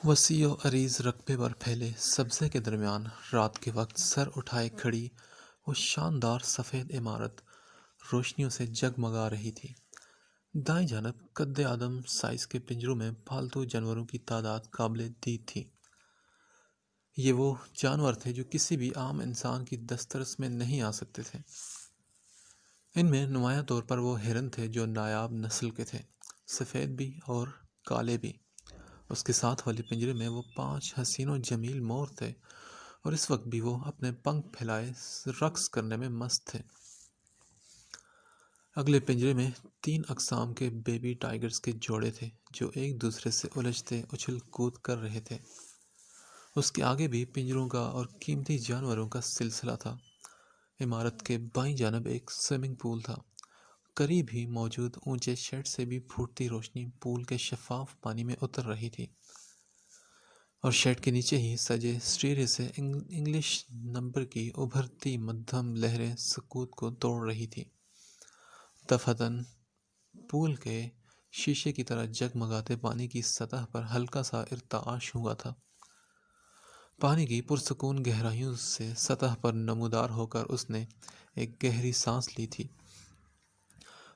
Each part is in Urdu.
وسیع و عریض رقبے پر پھیلے سبزے کے درمیان رات کے وقت سر اٹھائے کھڑی وہ شاندار سفید عمارت روشنیوں سے جگمگا رہی تھی۔ دائیں جانب قد آدم سائز کے پنجروں میں پالتو جانوروں کی تعداد قابل دید تھی۔ یہ وہ جانور تھے جو کسی بھی عام انسان کی دسترس میں نہیں آ سکتے تھے۔ ان میں نمایاں طور پر وہ ہرن تھے جو نایاب نسل کے تھے، سفید بھی اور کالے بھی۔ اس کے ساتھ والے پنجرے میں وہ 5 حسین و جمیل مور تھے اور اس وقت بھی وہ اپنے پنکھ پھیلائے رقص کرنے میں مست تھے۔ اگلے پنجرے میں 3 اقسام کے بیبی ٹائیگرز کے جوڑے تھے جو ایک دوسرے سے الجھتے اچھل کود کر رہے تھے۔ اس کے آگے بھی پنجروں کا اور قیمتی جانوروں کا سلسلہ تھا۔ عمارت کے بائیں جانب ایک سوئمنگ پول تھا۔ قریب ہی موجود اونچے شیڈ سے بھی پھوٹتی روشنی پول کے شفاف پانی میں اتر رہی تھی، اور شیڈ کے نیچے ہی سجے سٹیرے سے انگلش نمبر کی ابھرتی مدھم لہریں سکوت کو توڑ رہی تھی۔ دفعتاً پول کے شیشے کی طرح جگمگاتے پانی کی سطح پر ہلکا سا ارتعاش ہوا تھا۔ پانی کی پرسکون گہرائیوں سے سطح پر نمودار ہو کر اس نے ایک گہری سانس لی تھی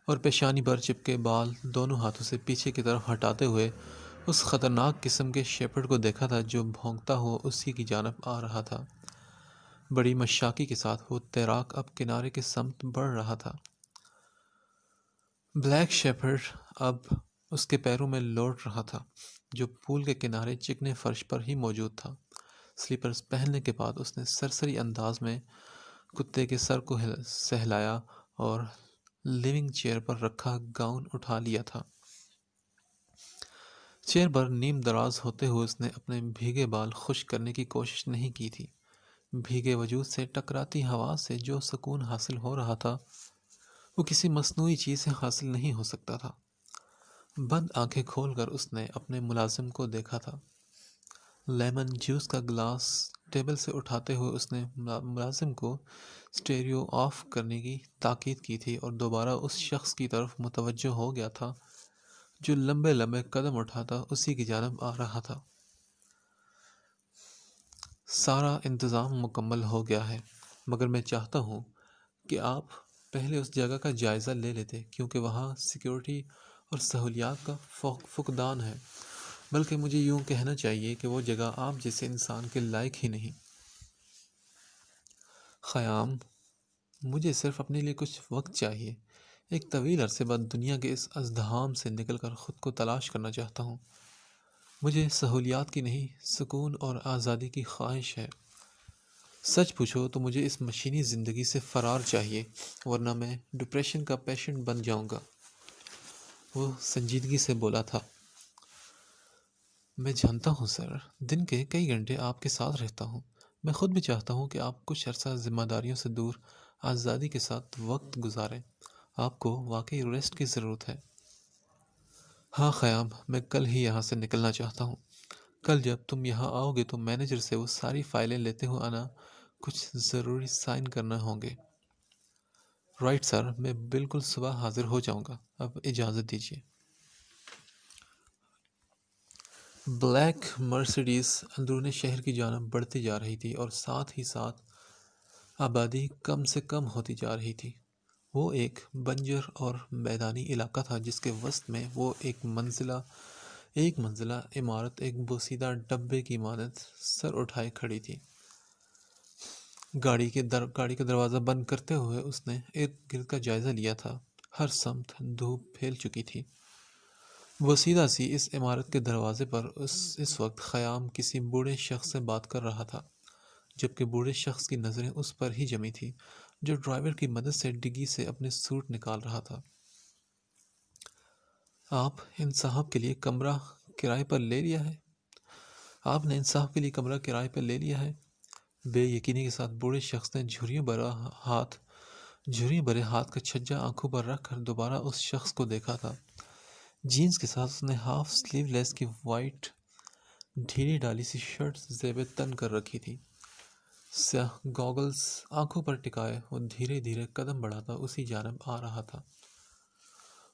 اور پیشانی پر چپکے بال دونوں ہاتھوں سے پیچھے کی طرف ہٹاتے ہوئے اس خطرناک قسم کے شیپرڈ کو دیکھا تھا جو بھونکتا ہوا اسی کی جانب آ رہا تھا۔ بڑی مشاقی کے ساتھ وہ تیراک اب کنارے کے سمت بڑھ رہا تھا۔ بلیک شیپرڈ اب اس کے پیروں میں لوٹ رہا تھا جو پول کے کنارے چکنے فرش پر ہی موجود تھا۔ سلیپرز پہننے کے بعد اس نے سرسری انداز میں کتے کے سر کو سہلایا اور لیونگ چیئر پر رکھا گاؤن اٹھا لیا تھا۔ چیئر پر نیم دراز ہوتے ہوئے اس نے اپنے بھیگے بال خشک کرنے کی کوشش نہیں کی تھی۔ بھیگے وجود سے ٹکراتی ہوا سے جو سکون حاصل ہو رہا تھا وہ کسی مصنوعی چیز سے حاصل نہیں ہو سکتا تھا۔ بند آنکھیں کھول کر اس نے اپنے ملازم کو دیکھا تھا۔ لیمن جوس کا گلاس ٹیبل سے اٹھاتے ہوئے اس نے ملازم کو سٹیریو آف کرنے کی تاکید کی تھی اور دوبارہ اس شخص کی طرف متوجہ ہو گیا تھا جو لمبے لمبے قدم اٹھاتا اسی کی جانب آ رہا تھا۔ سارا انتظام مکمل ہو گیا ہے، مگر میں چاہتا ہوں کہ آپ پہلے اس جگہ کا جائزہ لے لیتے کیونکہ وہاں سیکیورٹی اور سہولیات کا فقدان ہے، بلکہ مجھے یوں کہنا چاہیے کہ وہ جگہ آپ جیسے انسان کے لائق ہی نہیں۔ خیام، مجھے صرف اپنے لیے کچھ وقت چاہیے۔ ایک طویل عرصے بعد دنیا کے اس ازدحام سے نکل کر خود کو تلاش کرنا چاہتا ہوں۔ مجھے سہولیات کی نہیں، سکون اور آزادی کی خواہش ہے۔ سچ پوچھو تو مجھے اس مشینی زندگی سے فرار چاہیے، ورنہ میں ڈپریشن کا پیشنٹ بن جاؤں گا۔ وہ سنجیدگی سے بولا تھا۔ میں جانتا ہوں سر، دن کے کئی گھنٹے آپ کے ساتھ رہتا ہوں۔ میں خود بھی چاہتا ہوں کہ آپ کچھ عرصہ ذمہ داریوں سے دور آزادی کے ساتھ وقت گزاریں۔ آپ کو واقعی ریسٹ کی ضرورت ہے۔ ہاں خیام، میں کل ہی یہاں سے نکلنا چاہتا ہوں۔ کل جب تم یہاں آؤ گے تو مینیجر سے وہ ساری فائلیں لیتے ہوئے آنا، کچھ ضروری سائن کرنا ہوں گے۔ رائٹ سر، میں بالکل صبح حاضر ہو جاؤں گا۔ اب اجازت دیجیے۔ بلیک مرسیڈیز اندرون شہر کی جانب بڑھتی جا رہی تھی اور ساتھ ہی ساتھ آبادی کم سے کم ہوتی جا رہی تھی۔ وہ ایک بنجر اور میدانی علاقہ تھا جس کے وسط میں وہ ایک منزلہ عمارت ایک بوسیدہ ڈبے کی مانند سر اٹھائے کھڑی تھی۔ گاڑی کا دروازہ بند کرتے ہوئے اس نے ارد گرد کا جائزہ لیا تھا۔ ہر سمت دھوپ پھیل چکی تھی۔ وسیدہ سی اس عمارت کے دروازے پر اس وقت خیام کسی بوڑھے شخص سے بات کر رہا تھا، جبکہ بوڑھے شخص کی نظریں اس پر ہی جمی تھی جو ڈرائیور کی مدد سے ڈگی سے اپنے سوٹ نکال رہا تھا۔ آپ ان صاحب کے لیے کمرہ کرائے پر لے لیا ہے؟ آپ نے ان صاحب کے لیے کمرہ کرائے پر لے لیا ہے؟ بے یقینی کے ساتھ بوڑھے شخص نے جھریوں بھرے ہاتھ کا چھجا آنکھوں پر رکھ کر دوبارہ اس شخص کو دیکھا تھا۔ جینز کے ساتھ اس نے ہاف سلیو لیس کی وائٹ ڈھیلی ڈالی سی شرٹ زیب تن کر رکھی تھی۔ سیاہ گوگلز آنکھوں پر ٹکائے وہ دھیرے دھیرے قدم بڑھاتا اسی جانب آ رہا تھا۔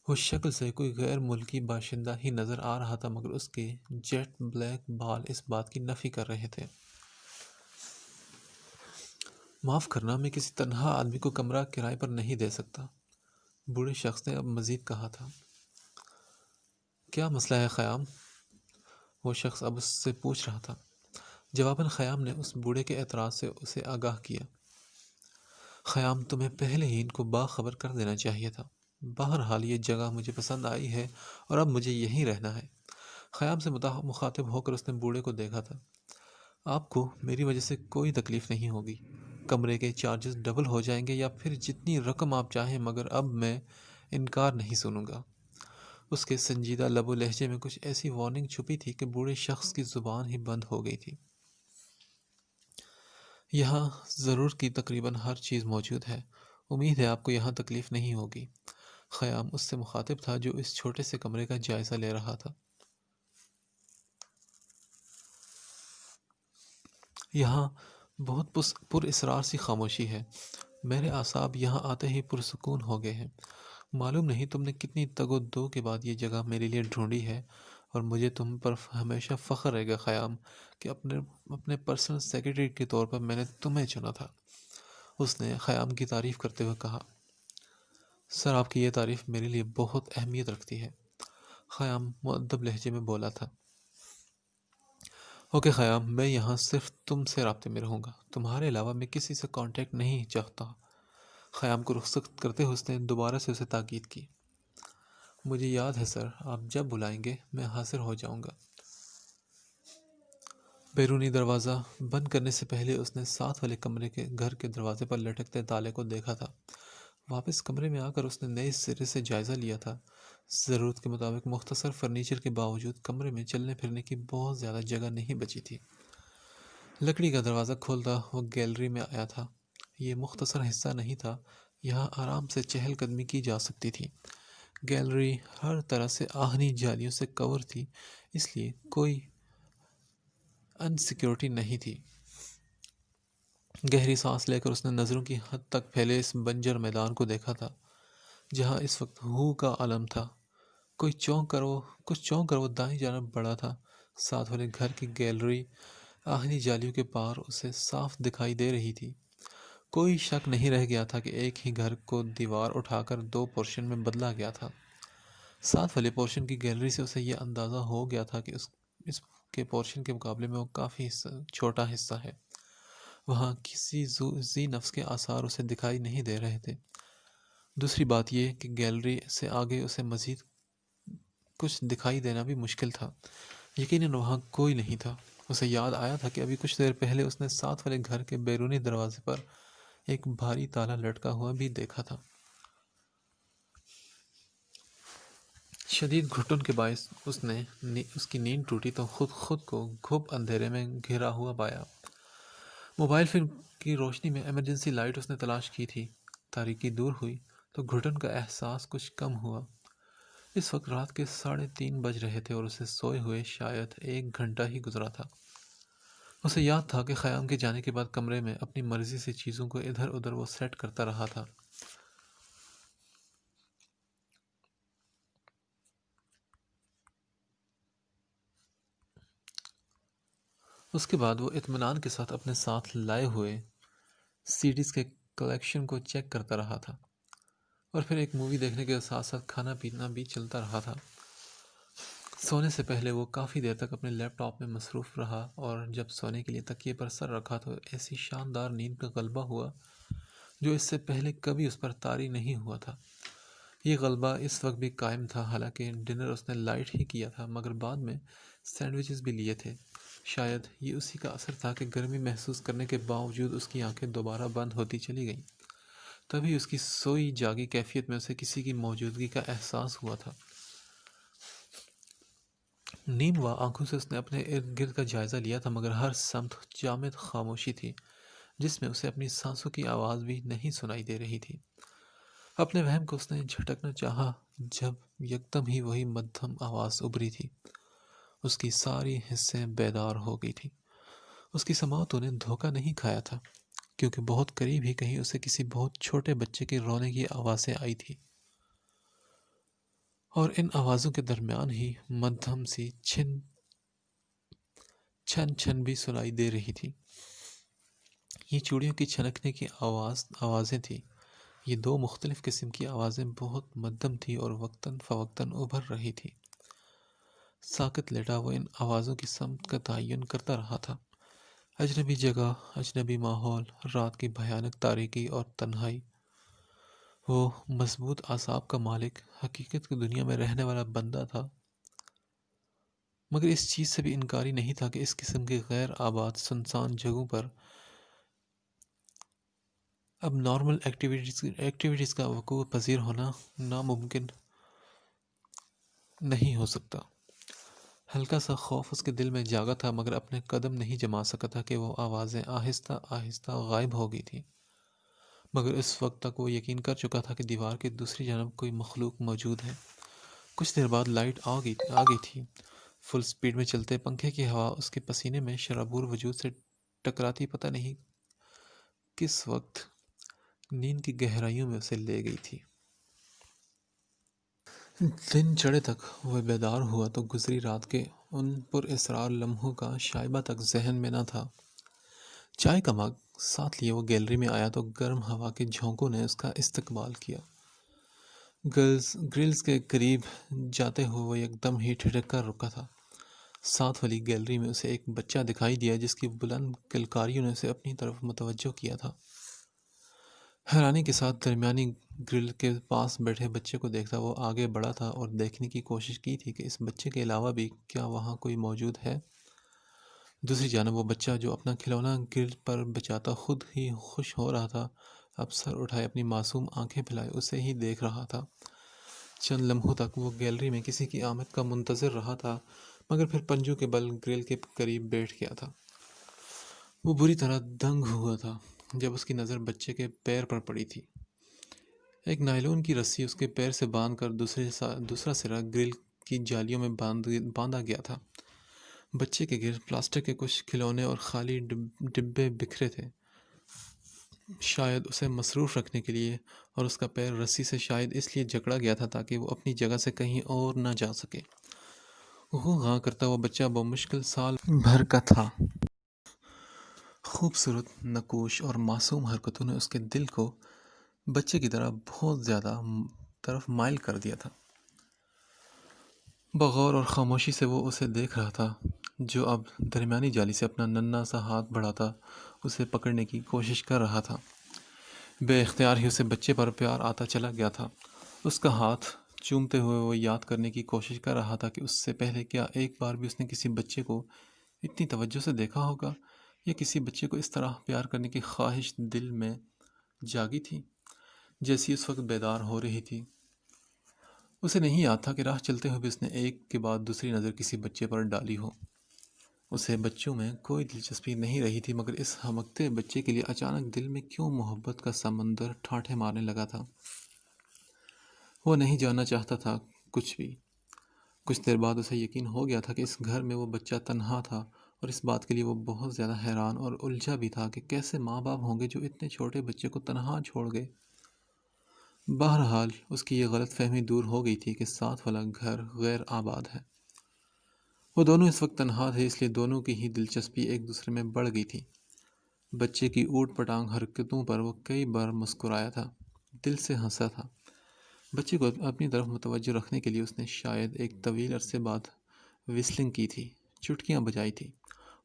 وہ شکل سے کوئی غیر ملکی باشندہ ہی نظر آ رہا تھا، مگر اس کے جیٹ بلیک بال اس بات کی نفی کر رہے تھے۔ معاف کرنا، میں کسی تنہا آدمی کو کمرہ کرائے پر نہیں دے سکتا، بوڑھے شخص نے اب مزید کہا تھا۔ کیا مسئلہ ہے خیام؟ وہ شخص اب اس سے پوچھ رہا تھا۔ جواباً خیام نے اس بوڑھے کے اعتراض سے اسے آگاہ کیا۔ خیام، تمہیں پہلے ہی ان کو باخبر کر دینا چاہیے تھا۔ بہرحال یہ جگہ مجھے پسند آئی ہے اور اب مجھے یہیں رہنا ہے۔ خیام سے مخاطب ہو کر اس نے بوڑھے کو دیکھا تھا۔ آپ کو میری وجہ سے کوئی تکلیف نہیں ہوگی۔ کمرے کے چارجز ڈبل ہو جائیں گے یا پھر جتنی رقم آپ چاہیں، مگر اب میں انکار نہیں سنوں گا۔ اس کے سنجیدہ لب و لہجے میں کچھ ایسی وارننگ چھپی تھی کہ بوڑھے شخص کی زبان ہی بند ہو گئی تھی۔ یہاں ضرور کی تقریباً ہر چیز موجود ہے۔ امید ہے آپ کو یہاں تکلیف نہیں ہوگی۔ خیام اس سے مخاطب تھا جو اس چھوٹے سے کمرے کا جائزہ لے رہا تھا۔ یہاں بہت پر اسرار سی خاموشی ہے۔ میرے اعصاب یہاں آتے ہی پرسکون ہو گئے ہیں۔ معلوم نہیں تم نے کتنی تگ و دو کے بعد یہ جگہ میرے لیے ڈھونڈی ہے، اور مجھے تم پر ہمیشہ فخر رہے گا خیام کہ اپنے پرسنل سیکرٹری کے طور پر میں نے تمہیں چنا تھا۔ اس نے خیام کی تعریف کرتے ہوئے کہا۔ سر، آپ کی یہ تعریف میرے لیے بہت اہمیت رکھتی ہے، خیام مؤدب لہجے میں بولا تھا۔ اوکے خیام، میں یہاں صرف تم سے رابطے میں رہوں گا، تمہارے علاوہ میں کسی سے کانٹیکٹ نہیں چاہتا۔ خیام کو رخصت کرتے ہوئے اس نے دوبارہ سے اسے تاکید کی۔ مجھے یاد ہے سر، آپ جب بلائیں گے میں حاضر ہو جاؤں گا۔ بیرونی دروازہ بند کرنے سے پہلے اس نے ساتھ والے کمرے کے گھر کے دروازے پر لٹکتے تالے کو دیکھا تھا۔ واپس کمرے میں آ کر اس نے نئے سرے سے جائزہ لیا تھا۔ ضرورت کے مطابق مختصر فرنیچر کے باوجود کمرے میں چلنے پھرنے کی بہت زیادہ جگہ نہیں بچی تھی۔ لکڑی کا دروازہ کھولتا وہ گیلری میں آیا تھا۔ یہ مختصر حصہ نہیں تھا، یہاں آرام سے چہل قدمی کی جا سکتی تھی۔ گیلری ہر طرح سے آہنی جالیوں سے کور تھی، اس لیے کوئی انسیکیورٹی نہیں تھی۔ گہری سانس لے کر اس نے نظروں کی حد تک پھیلے اس بنجر میدان کو دیکھا تھا جہاں اس وقت ہو کا عالم تھا۔ کچھ چونک کر وہ دائیں جانب بڑھا تھا۔ ساتھ والے گھر کی گیلری آہنی جالیوں کے پار اسے صاف دکھائی دے رہی تھی۔ کوئی شک نہیں رہ گیا تھا کہ ایک ہی گھر کو دیوار اٹھا کر دو پورشن میں بدلا گیا تھا۔ ساتھ والے پورشن کی گیلری سے اسے یہ اندازہ ہو گیا تھا کہ اس کے پورشن کے مقابلے میں وہ کافی چھوٹا حصہ ہے۔ وہاں کسی ذی نفس کے آثار اسے دکھائی نہیں دے رہے تھے۔ دوسری بات یہ کہ گیلری سے آگے اسے مزید کچھ دکھائی دینا بھی مشکل تھا۔ یقیناً وہاں کوئی نہیں تھا۔ اسے یاد آیا تھا کہ ابھی کچھ دیر پہلے اس نے ساتھ والے گھر کے بیرونی دروازے پر ایک بھاری تالا لٹکا ہوا بھی دیکھا تھا۔ شدید گھٹن کے باعث اس کی نیند ٹوٹی تو خود کو گھپ اندھیرے میں گھرا ہوا پایا۔ موبائل فون کی روشنی میں ایمرجنسی لائٹ اس نے تلاش کی تھی۔ تاریکی دور ہوئی تو گھٹن کا احساس کچھ کم ہوا۔ اس وقت رات کے 3:30 بج رہے تھے اور اسے سوئے ہوئے شاید 1 گھنٹہ ہی گزرا تھا۔ اسے یاد تھا کہ خیام کے جانے کے بعد کمرے میں اپنی مرضی سے چیزوں کو ادھر ادھر وہ سیٹ کرتا رہا تھا۔ اس کے بعد وہ اطمینان کے ساتھ اپنے ساتھ لائے ہوئے سیڈیز کے کلیکشن کو چیک کرتا رہا تھا، اور پھر ایک مووی دیکھنے کے ساتھ ساتھ کھانا پینا بھی چلتا رہا تھا۔ سونے سے پہلے وہ کافی دیر تک اپنے لیپ ٹاپ میں مصروف رہا، اور جب سونے کے لیے تکیے پر سر رکھا تو ایسی شاندار نیند کا غلبہ ہوا جو اس سے پہلے کبھی اس پر طاری نہیں ہوا تھا۔ یہ غلبہ اس وقت بھی قائم تھا، حالانکہ ڈنر اس نے لائٹ ہی کیا تھا، مگر بعد میں سینڈوچز بھی لیے تھے۔ شاید یہ اسی کا اثر تھا کہ گرمی محسوس کرنے کے باوجود اس کی آنکھیں دوبارہ بند ہوتی چلی گئیں۔ تبھی اس کی سوئی جاگی کیفیت میں اسے کسی کی موجودگی کا احساس ہوا تھا۔ نیم و آنکھوں سے اس نے اپنے ارد گرد کا جائزہ لیا تھا، مگر ہر سمت جامد خاموشی تھی جس میں اسے اپنی سانسوں کی آواز بھی نہیں سنائی دے رہی تھی۔ اپنے وہم کو اس نے جھٹکنا چاہا جب یکدم ہی وہی مدھم آواز ابھری تھی۔ اس کی ساری حصیں بیدار ہو گئی تھی۔ اس کی سماعتوں نے دھوکہ نہیں کھایا تھا، کیونکہ بہت قریب ہی کہیں اسے کسی بہت چھوٹے بچے کے رونے کی آوازیں آئی تھی۔ اور ان آوازوں کے درمیان ہی مدھم سی چھن چھن بھی سنائی دے رہی تھی۔ یہ چوڑیوں کی چھنکنے کی آوازیں تھیں۔ یہ دو مختلف قسم کی آوازیں بہت مدھم تھی اور وقتاً فوقتاً ابھر رہی تھی۔ ساکت لیٹا وہ ان آوازوں کی سمت کا تعین کرتا رہا تھا۔ اجنبی جگہ، اجنبی ماحول، رات کی بھیانک تاریکی اور تنہائی۔ وہ مضبوط اعصاب کا مالک حقیقت کی دنیا میں رہنے والا بندہ تھا، مگر اس چیز سے بھی انکاری نہیں تھا کہ اس قسم کی غیر آباد سنسان جگہوں پر اب نارمل ایکٹیویٹیز کا وقوع پذیر ہونا ناممکن نہیں ہو سکتا۔ ہلکا سا خوف اس کے دل میں جاگا تھا، مگر اپنے قدم نہیں جما سکا تھا کہ وہ آوازیں آہستہ آہستہ غائب ہو گئی تھیں۔ مگر اس وقت تک وہ یقین کر چکا تھا کہ دیوار کی دوسری جانب کوئی مخلوق موجود ہے۔ کچھ دیر بعد لائٹ آ گئی تھی۔ فل سپیڈ میں چلتے پنکھے کی ہوا اس کے پسینے میں شرابور وجود سے ٹکراتی پتہ نہیں کس وقت نیند کی گہرائیوں میں اسے لے گئی تھی۔ دن چڑھے تک وہ بیدار ہوا تو گزری رات کے ان پر اسرار لمحوں کا شائبہ تک ذہن میں نہ تھا۔ چائے کا مگ ساتھ لیے وہ گیلری میں آیا تو گرم ہوا کے جھونکوں نے اس کا استقبال کیا۔ گرلز کے قریب جاتے ہوئے وہ ایک دم ہی ٹھٹک کر رکا تھا۔ ساتھ والی گیلری میں اسے ایک بچہ دکھائی دیا جس کی بلند کلکاریوں نے اسے اپنی طرف متوجہ کیا تھا۔ حیرانی کے ساتھ درمیانی گرل کے پاس بیٹھے بچے کو دیکھتا وہ آگے بڑھا تھا اور دیکھنے کی کوشش کی تھی کہ اس بچے کے علاوہ بھی کیا وہاں کوئی موجود ہے۔ دوسری جانب وہ بچہ جو اپنا کھلونا گرل پر بچاتا خود ہی خوش ہو رہا تھا، اب سر اٹھائے اپنی معصوم آنکھیں پھیلائے اسے ہی دیکھ رہا تھا۔ چند لمحوں تک وہ گیلری میں کسی کی آمد کا منتظر رہا تھا، مگر پھر پنجوں کے بل گرل کے قریب بیٹھ گیا تھا۔ وہ بری طرح دنگ ہوا تھا جب اس کی نظر بچے کے پیر پر پڑی تھی۔ ایک نائلون کی رسی اس کے پیر سے باندھ کر دوسرا سرا گرل کی جالیوں میں باندھا گیا تھا۔ بچے کے گرد پلاسٹک کے کچھ کھلونے اور خالی ڈبے بکھرے تھے، شاید اسے مصروف رکھنے کے لیے، اور اس کا پیر رسی سے شاید اس لیے جکڑا گیا تھا تاکہ وہ اپنی جگہ سے کہیں اور نہ جا سکے۔ غوں غاں کرتا ہوا بچہ بمشکل سال بھر کا تھا۔ خوبصورت نقوش اور معصوم حرکتوں نے اس کے دل کو بچے کی طرح بہت زیادہ طرف مائل کر دیا تھا۔ بغور اور خاموشی سے وہ اسے دیکھ رہا تھا جو اب درمیانی جالی سے اپنا ننھا سا ہاتھ بڑھاتا اسے پکڑنے کی کوشش کر رہا تھا۔ بے اختیار ہی اسے بچے پر پیار آتا چلا گیا تھا۔ اس کا ہاتھ چومتے ہوئے وہ یاد کرنے کی کوشش کر رہا تھا کہ اس سے پہلے کیا ایک بار بھی اس نے کسی بچے کو اتنی توجہ سے دیکھا ہوگا، یا کسی بچے کو اس طرح پیار کرنے کی خواہش دل میں جاگی تھی جیسی اس وقت بیدار ہو رہی تھی۔ اسے نہیں یاد تھا کہ راہ چلتے ہوئے بھی اس نے ایک کے بعد دوسری نظر کسی بچے پر ڈالی ہو۔ اسے بچوں میں کوئی دلچسپی نہیں رہی تھی، مگر اس ہمکتے بچے کے لیے اچانک دل میں کیوں محبت کا سمندر ٹھاٹھے مارنے لگا تھا۔ وہ نہیں جاننا چاہتا تھا کچھ بھی۔ کچھ دیر بعد اسے یقین ہو گیا تھا کہ اس گھر میں وہ بچہ تنہا تھا، اور اس بات کے لیے وہ بہت زیادہ حیران اور الجھا بھی تھا کہ کیسے ماں باپ ہوں گے جو اتنے چھوٹے بچے کو تنہا چھوڑ گئے۔ بہرحال اس کی یہ غلط فہمی دور ہو گئی تھی کہ ساتھ والا گھر غیر آباد ہے۔ وہ دونوں اس وقت تنہا تھے، اس لیے دونوں کی ہی دلچسپی ایک دوسرے میں بڑھ گئی تھی۔ بچے کی اوٹ پٹانگ حرکتوں پر وہ کئی بار مسکرایا تھا، دل سے ہنسا تھا۔ بچے کو اپنی طرف متوجہ رکھنے کے لیے اس نے شاید ایک طویل عرصے بعد وسلنگ کی تھی، چٹکیاں بجائی تھی۔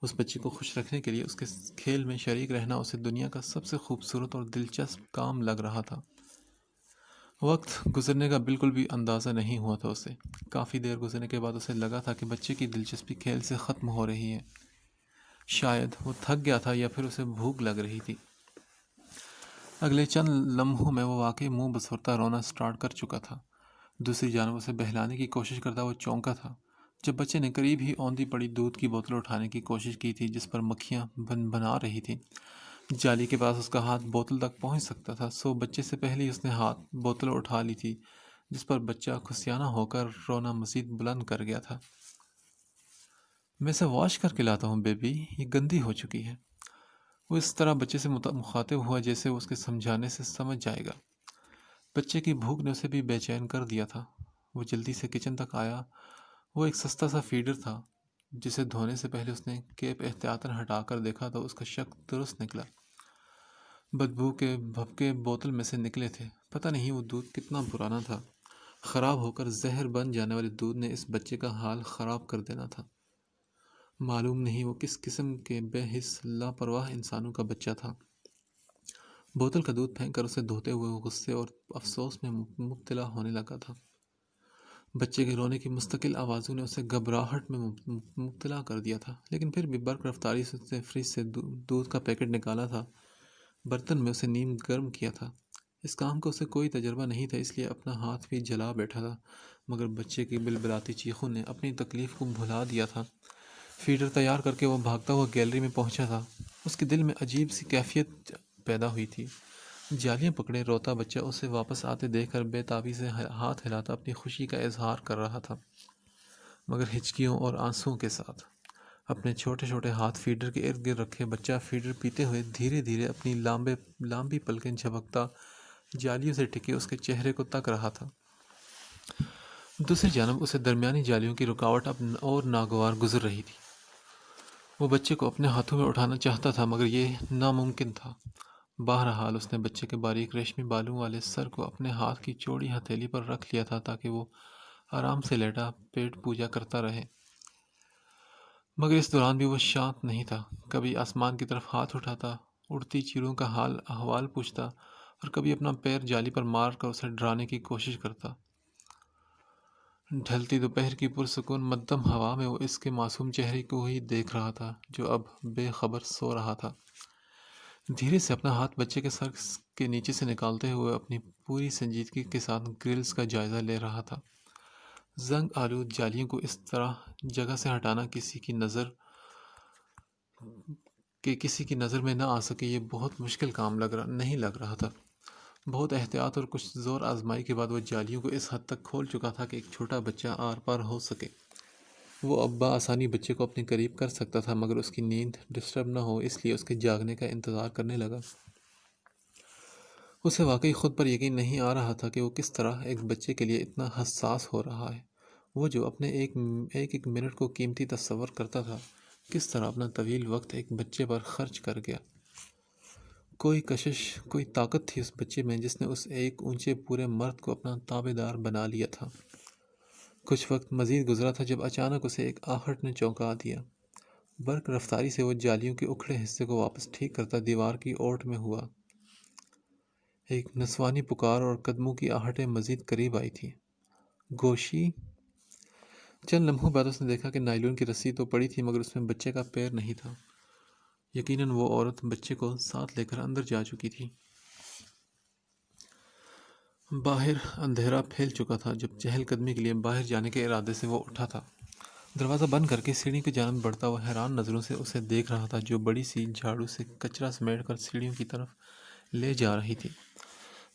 اس بچے کو خوش رکھنے کے لیے اس کے کھیل میں شریک رہنا اسے دنیا کا سب سے خوبصورت اور دلچسپ کام لگ رہا تھا۔ وقت گزرنے کا بالکل بھی اندازہ نہیں ہوا تھا اسے۔ کافی دیر گزرنے کے بعد اسے لگا تھا کہ بچے کی دلچسپی کھیل سے ختم ہو رہی ہے۔ شاید وہ تھک گیا تھا یا پھر اسے بھوک لگ رہی تھی۔ اگلے چند لمحوں میں وہ واقعی منہ بسورتا رونا سٹارٹ کر چکا تھا۔ دوسری جانب اسے بہلانے کی کوشش کرتا وہ چونکا تھا جب بچے نے قریب ہی اوندھی پڑی دودھ کی بوتل اٹھانے کی کوشش کی تھی جس پر مکھیاں بنا رہی تھیں۔ جالی کے پاس اس کا ہاتھ بوتل تک پہنچ سکتا تھا، سو بچے سے پہلے ہی اس نے ہاتھ بوتل اٹھا لی تھی، جس پر بچہ کھسیانہ ہو کر رونا مزید بلند کر گیا تھا۔ میں اسے واش کر کے لاتا ہوں بیبی، یہ گندی ہو چکی ہے۔ وہ اس طرح بچے سے مخاطب ہوا جیسے وہ اس کے سمجھانے سے سمجھ جائے گا۔ بچے کی بھوک نے اسے بھی بے چین کر دیا تھا۔ وہ جلدی سے کچن تک آیا۔ وہ ایک سستا سا فیڈر تھا جسے دھونے سے پہلے اس نے کیپ احتیاطاً ہٹا کر دیکھا تو اس کا شک درست نکلا۔ بدبو کے بھپکے بوتل میں سے نکلے تھے۔ پتہ نہیں وہ دودھ کتنا پرانا تھا۔ خراب ہو کر زہر بن جانے والے دودھ نے اس بچے کا حال خراب کر دینا تھا۔ معلوم نہیں وہ کس قسم کے بے حس لاپرواہ انسانوں کا بچہ تھا۔ بوتل کا دودھ پھینک کر اسے دھوتے ہوئے وہ غصے اور افسوس میں مبتلا ہونے لگا تھا۔ بچے کے رونے کی مستقل آوازوں نے اسے گھبراہٹ میں مبتلا کر دیا تھا، لیکن پھر بھی برق رفتاری سے اس نے فریج سے دودھ کا پیکٹ نکالا تھا، برتن میں اسے نیم گرم کیا تھا۔ اس کام کا اسے کوئی تجربہ نہیں تھا، اس لیے اپنا ہاتھ بھی جلا بیٹھا تھا، مگر بچے کی بلبلاتی چیخوں نے اپنی تکلیف کو بھلا دیا تھا۔ فیڈر تیار کر کے وہ بھاگتا ہوا گیلری میں پہنچا تھا۔ اس کے دل میں عجیب سی کیفیت پیدا ہوئی تھی۔ جالیاں پکڑے روتا بچہ اسے واپس آتے دیکھ کر بے تابی سے ہاتھ ہلاتا اپنی خوشی کا اظہار کر رہا تھا، مگر ہچکیوں اور آنسوؤں کے ساتھ۔ اپنے چھوٹے چھوٹے ہاتھ فیڈر کے ارد گرد رکھے بچہ فیڈر پیتے ہوئے دھیرے دھیرے اپنی لامبی پلکیں جھپکتا جالیوں سے ٹکے اس کے چہرے کو تک رہا تھا۔ دوسری جانب اسے درمیانی جالیوں کی رکاوٹ اب اور ناگوار گزر رہی تھی۔ وہ بچے کو اپنے ہاتھوں میں اٹھانا چاہتا تھا، مگر یہ ناممکن تھا۔ بہرحال اس نے بچے کے باریک ریشمی بالوں والے سر کو اپنے ہاتھ کی چوڑی ہتھیلی پر رکھ لیا تھا تاکہ وہ آرام سے لیٹا پیٹ پوجا کرتا رہے، مگر اس دوران بھی وہ شانت نہیں تھا۔ کبھی آسمان کی طرف ہاتھ اٹھاتا، اڑتی چیڑوں کا احوال پوچھتا، اور کبھی اپنا پیر جالی پر مار کر اسے ڈرانے کی کوشش کرتا۔ ڈھلتی دوپہر کی پرسکون مدھم ہوا میں وہ اس کے معصوم چہرے کو ہی دیکھ رہا تھا جو اب بے خبر سو رہا تھا۔ دھیرے سے اپنا ہاتھ بچے کے سر کے نیچے سے نکالتے ہوئے اپنی پوری سنجیدگی کے ساتھ گرلز کا جائزہ لے رہا تھا۔ زنگ آلود جالیوں کو اس طرح جگہ سے ہٹانا کسی کی نظر میں نہ آ سکے یہ بہت مشکل کام نہیں لگ رہا تھا۔ بہت احتیاط اور کچھ زور آزمائی کے بعد وہ جالیوں کو اس حد تک کھول چکا تھا کہ ایک چھوٹا بچہ آر پار ہو سکے۔ وہ اب بآسانی بچے کو اپنے قریب کر سکتا تھا، مگر اس کی نیند ڈسٹرب نہ ہو اس لیے اس کے جاگنے کا انتظار کرنے لگا۔ اسے واقعی خود پر یقین نہیں آ رہا تھا کہ وہ کس طرح ایک بچے کے لیے اتنا حساس ہو رہا ہے۔ وہ جو اپنے ایک منٹ کو قیمتی تصور کرتا تھا، کس طرح اپنا طویل وقت ایک بچے پر خرچ کر گیا۔ کوئی کشش، کوئی طاقت تھی اس بچے میں جس نے اس ایک اونچے پورے مرد کو اپنا تابع دار بنا لیا تھا۔ کچھ وقت مزید گزرا تھا جب اچانک اسے ایک آہٹ نے چونکا دیا۔ برق رفتاری سے وہ جالیوں کے اکھڑے حصے کو واپس ٹھیک کرتا دیوار کی اوٹ میں ہوا۔ ایک نسوانی پکار اور قدموں کی آہٹیں مزید قریب آئی تھی۔ گوشی! چند لمحوں بعد اس نے دیکھا کہ نائلون کی رسی تو پڑی تھی، مگر اس میں بچے کا پیر نہیں تھا۔ یقیناً وہ عورت بچے کو ساتھ لے کر اندر جا چکی تھی۔ باہر اندھیرا پھیل چکا تھا جب چہل قدمی کے لیے باہر جانے کے ارادے سے وہ اٹھا تھا۔ دروازہ بند کر کے سیڑھی کی جانب بڑھتا وہ حیران نظروں سے اسے دیکھ رہا تھا جو بڑی سی جھاڑو سے کچرا سمیٹ کر سیڑھیوں کی طرف لے جا رہی تھی۔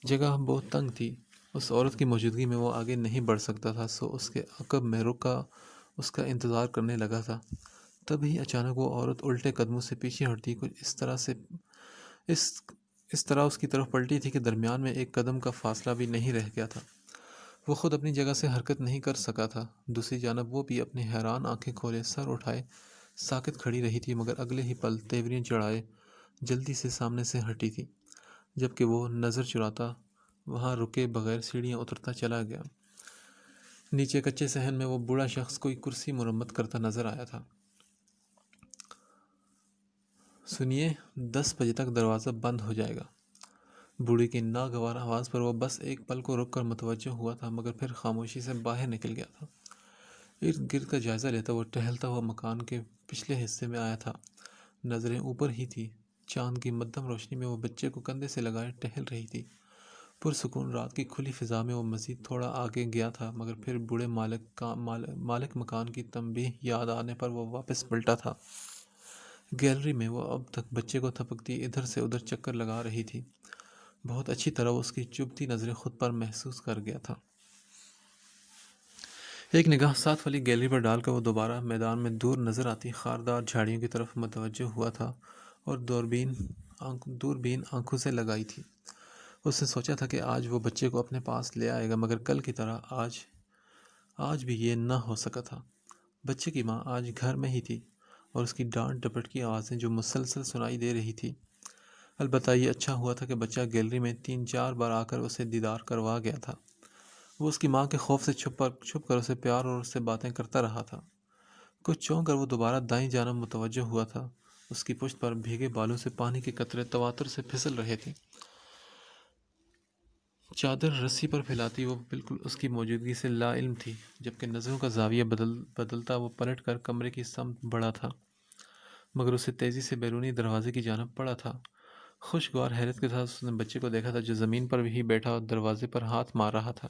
جگہ بہت تنگ تھی۔ اس عورت کی موجودگی میں وہ آگے نہیں بڑھ سکتا تھا، سو اس کے عقب میں رکا اس کا انتظار کرنے لگا تھا۔ تبھی اچانک وہ عورت الٹے قدموں سے پیچھے ہٹتی کچھ اس طرح اس کی طرف پلٹی تھی کہ درمیان میں ایک قدم کا فاصلہ بھی نہیں رہ گیا تھا۔ وہ خود اپنی جگہ سے حرکت نہیں کر سکا تھا۔ دوسری جانب وہ بھی اپنی حیران آنکھیں کھولے سر اٹھائے ساکت کھڑی رہی تھی، مگر اگلے ہی پل تیوریاں چڑھائے جلدی سے سامنے سے ہٹی تھی، جبکہ وہ نظر چراتا وہاں رکے بغیر سیڑھیاں اترتا چلا گیا۔ نیچے کچے صحن میں وہ بوڑھا شخص کوئی کرسی مرمت کرتا نظر آیا تھا۔ سنیے، 10 بجے تک دروازہ بند ہو جائے گا۔ بوڑھی کی ناگوار آواز پر وہ بس ایک پل کو رک کر متوجہ ہوا تھا، مگر پھر خاموشی سے باہر نکل گیا تھا۔ ارد گرد کا جائزہ لیتا وہ ٹہلتا ہوا مکان کے پچھلے حصے میں آیا تھا۔ نظریں اوپر ہی تھی۔ چاند کی مدھم روشنی میں وہ بچے کو کندھے سے لگائے ٹہل رہی تھی۔ پرسکون رات کی کھلی فضا میں وہ مزید تھوڑا آگے گیا تھا، مگر پھر بوڑھے مالک مکان کی تنبیہ یاد آنے پر وہ واپس پلٹا تھا۔ گیلری میں وہ اب تک بچے کو تھپکتی ادھر سے ادھر چکر لگا رہی تھی۔ بہت اچھی طرح وہ اس کی چبھتی نظریں خود پر محسوس کر گیا تھا۔ ایک نگاہ ساتھ والی گیلری پر ڈال کر وہ دوبارہ میدان میں دور نظر آتی خاردار جھاڑیوں کی طرف متوجہ ہوا تھا اور دوربین آنکھوں سے لگائی تھی۔ اس نے سوچا تھا کہ آج وہ بچے کو اپنے پاس لے آئے گا، مگر کل کی طرح آج آج بھی یہ نہ ہو سکا تھا۔ بچے کی ماں آج گھر میں ہی تھی اور اس کی ڈانٹ ڈپٹ کی آوازیں جو مسلسل سنائی دے رہی تھی۔ البتہ یہ اچھا ہوا تھا کہ بچہ گیلری میں 3-4 بار آ کر اسے دیدار کروا گیا تھا۔ وہ اس کی ماں کے خوف سے چھپ کر اسے پیار اور اس سے باتیں کرتا رہا تھا۔ کچھ چونک کر وہ دوبارہ دائیں جانب متوجہ ہوا تھا۔ اس کی پشت پر بھیگے بالوں سے پانی کے قطرے تواتر سے پھسل رہے تھے۔ چادر رسی پر پھیلاتی وہ بالکل اس کی موجودگی سے لا علم تھی۔ جبکہ نظروں کا زاویہ بدلتا وہ پلٹ کر کمرے کی سمت بڑھا تھا، مگر اسے تیزی سے بیرونی دروازے کی جانب پڑا تھا۔ خوشگوار حیرت کے ساتھ اس نے بچے کو دیکھا تھا جو زمین پر ہی بیٹھا اور دروازے پر ہاتھ مار رہا تھا۔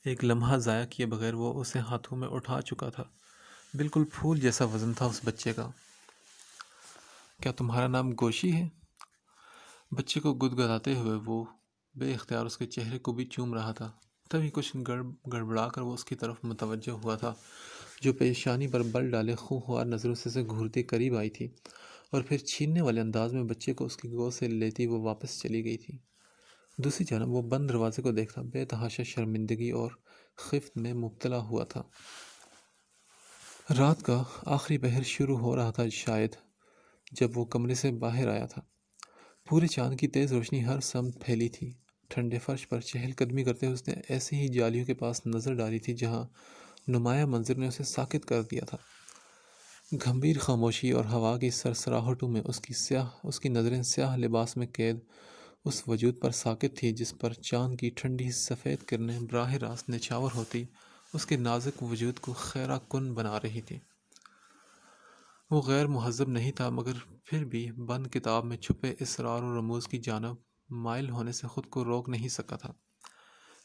ایک لمحہ ضائع کیے بغیر وہ اسے ہاتھوں میں اٹھا چکا تھا۔ بالکل پھول جیسا وزن تھا اس بچے کا۔ کیا تمہارا نام گوشی ہے؟ بچے کو گدگداتے ہوئے وہ بے اختیار اس کے چہرے کو بھی چوم رہا تھا۔ تبھی کچھ گڑبڑا کر وہ اس کی طرف متوجہ ہوا تھا، جو پیشانی پر بل ڈالے خونخوار نظروں سے گھورتے قریب آئی تھی، اور پھر چھیننے والے انداز میں بچے کو اس کی گود سے لیتی وہ واپس چلی گئی تھی۔ دوسری جانب وہ بند دروازے کو دیکھتا بے تحاشا شرمندگی اور خفت میں مبتلا ہوا تھا۔ رات کا آخری پہر شروع ہو رہا تھا شاید، جب وہ کمرے سے باہر آیا تھا۔ پورے چاند کی تیز روشنی ہر سمت پھیلی تھی۔ ٹھنڈے فرش پر چہل قدمی کرتے ہوئے اس نے ایسے ہی جالیوں کے پاس نظر ڈالی تھی جہاں نمایاں منظر نے اسے ساکت کر دیا تھا۔ گھمبیر خاموشی اور ہوا کی سرسراہٹوں میں اس کی نظریں سیاہ لباس میں قید اس وجود پر ساکت تھی جس پر چاند کی ٹھنڈی سفید کرنیں براہ راست نچھاور ہوتی اس کے نازک وجود کو خیرہ کن بنا رہی تھی۔ وہ غیر مہذب نہیں تھا، مگر پھر بھی بند کتاب میں چھپے اسرار و رموز کی جانب مائل ہونے سے خود کو روک نہیں سکا تھا۔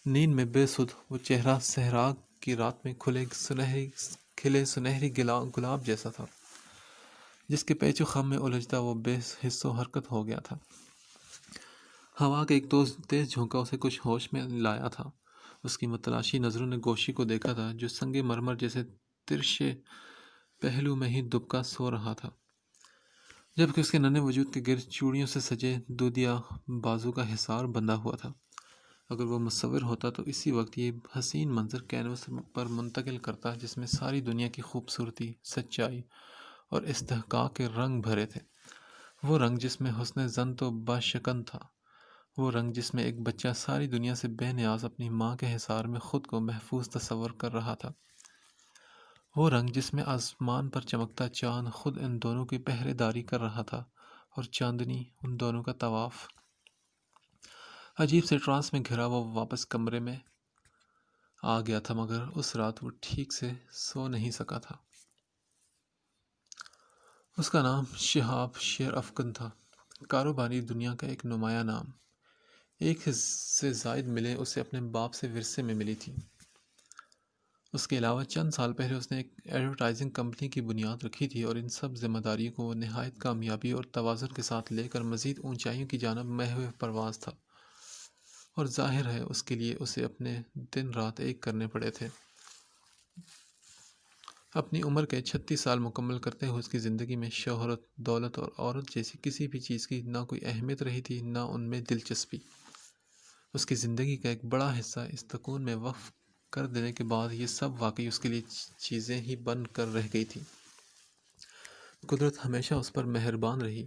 نیند میں بے سدھ وہ چہرہ صحرا کی رات میں کھلے سنہری گلاب جیسا تھا، جس کے پیچ و خم میں الجھتا وہ بے حس و حرکت ہو گیا تھا۔ ہوا کا ایک تیز جھونکا اسے کچھ ہوش میں لایا تھا۔ اس کی متلاشی نظروں نے گوشی کو دیکھا تھا جو سنگ مرمر جیسے ترشے پہلو میں ہی دبکا سو رہا تھا، جبکہ اس کے ننھے وجود کے گرد چوڑیوں سے سجے دودیا بازو کا حصار بندھا ہوا تھا۔ اگر وہ مصور ہوتا تو اسی وقت یہ حسین منظر کینوس پر منتقل کرتا جس میں ساری دنیا کی خوبصورتی، سچائی اور استحقاق کے رنگ بھرے تھے۔ وہ رنگ جس میں حسن زن تو باشکن تھا، وہ رنگ جس میں ایک بچہ ساری دنیا سے بے نیاز اپنی ماں کے حصار میں خود کو محفوظ تصور کر رہا تھا، وہ رنگ جس میں آسمان پر چمکتا چاند خود ان دونوں کی پہرے داری کر رہا تھا اور چاندنی ان دونوں کا طواف۔ عجیب سے ٹرانس میں گھرا وہ واپس کمرے میں آ گیا تھا، مگر اس رات وہ ٹھیک سے سو نہیں سکا تھا۔ اس کا نام شہاب شیر افکن تھا، کاروباری دنیا کا ایک نمایاں نام۔ ایک سے زائد ملیں اسے اپنے باپ سے ورثے میں ملی تھی۔ اس کے علاوہ چند سال پہلے اس نے ایک ایڈورٹائزنگ کمپنی کی بنیاد رکھی تھی، اور ان سب ذمہ داریوں کو وہ نہایت کامیابی اور توازن کے ساتھ لے کر مزید اونچائیوں کی جانب محو پرواز تھا، اور ظاہر ہے اس کے لیے اسے اپنے دن رات ایک کرنے پڑے تھے۔ اپنی عمر کے 36 سال مکمل کرتے ہوئے اس کی زندگی میں شہرت، دولت اور عورت جیسی کسی بھی چیز کی نہ کوئی اہمیت رہی تھی، نہ ان میں دلچسپی۔ اس کی زندگی کا ایک بڑا حصہ اس تکون میں وقف کر دینے کے بعد یہ سب واقعی اس کے لیے چیزیں ہی بن کر رہ گئی تھی۔ قدرت ہمیشہ اس پر مہربان رہی،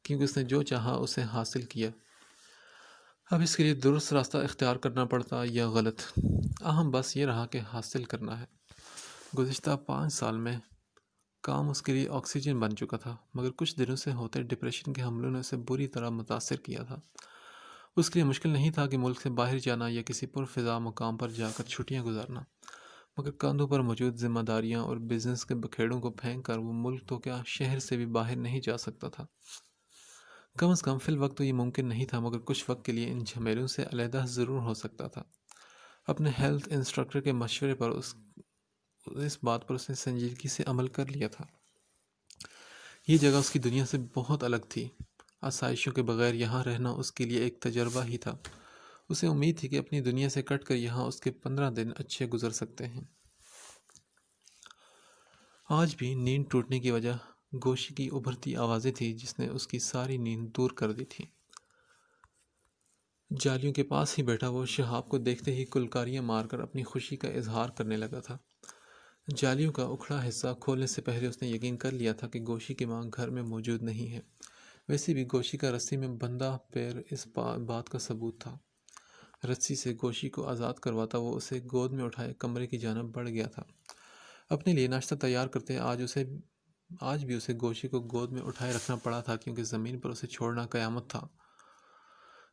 کیونکہ اس نے جو چاہا اسے حاصل کیا۔ اب اس کے لیے درست راستہ اختیار کرنا پڑتا یا غلط، اہم بس یہ رہا کہ حاصل کرنا ہے۔ گزشتہ 5 سال میں کام اس کے لیے آکسیجن بن چکا تھا، مگر کچھ دنوں سے ہوتے ڈپریشن کے حملوں نے اسے بری طرح متاثر کیا تھا۔ اس کے لیے مشکل نہیں تھا کہ ملک سے باہر جانا یا کسی پرفضا مقام پر جا کر چھٹیاں گزارنا، مگر کاندھوں پر موجود ذمہ داریاں اور بزنس کے بکھیڑوں کو پھینک کر وہ ملک تو کیا شہر سے بھی باہر نہیں جا سکتا تھا۔ کم از کم فی الوقت تو یہ ممکن نہیں تھا، مگر کچھ وقت کے لیے ان جھمیلوں سے علیحدہ ضرور ہو سکتا تھا۔ اپنے ہیلتھ انسٹرکٹر کے مشورے پر اس بات پر اس نے سنجیدگی سے عمل کر لیا تھا۔ یہ جگہ اس کی دنیا سے بہت الگ تھی۔ آسائشوں کے بغیر یہاں رہنا اس کے لیے ایک تجربہ ہی تھا۔ اسے امید تھی کہ اپنی دنیا سے کٹ کر یہاں اس کے 15 دن اچھے گزر سکتے ہیں۔ آج بھی نیند ٹوٹنے کی وجہ گوشی کی ابھرتی آوازیں تھیں جس نے اس کی ساری نیند دور کر دی تھی۔ جالیوں کے پاس ہی بیٹھا وہ شہاب کو دیکھتے ہی کلکاریاں مار کر اپنی خوشی کا اظہار کرنے لگا تھا۔ جالیوں کا اکھڑا حصہ کھولنے سے پہلے اس نے یقین کر لیا تھا کہ گوشی کی ماں گھر میں موجود نہیں ہے۔ ویسے بھی گوشی کا رسی میں بندھا پیر اس بات کا ثبوت تھا۔ رسی سے گوشی کو آزاد کرواتا وہ اسے گود میں اٹھائے کمرے کی جانب بڑھ گیا تھا۔ اپنے لیے ناشتہ تیار کرتے آج بھی اسے گوشی کو گود میں اٹھائے رکھنا پڑا تھا، کیونکہ زمین پر اسے چھوڑنا قیامت تھا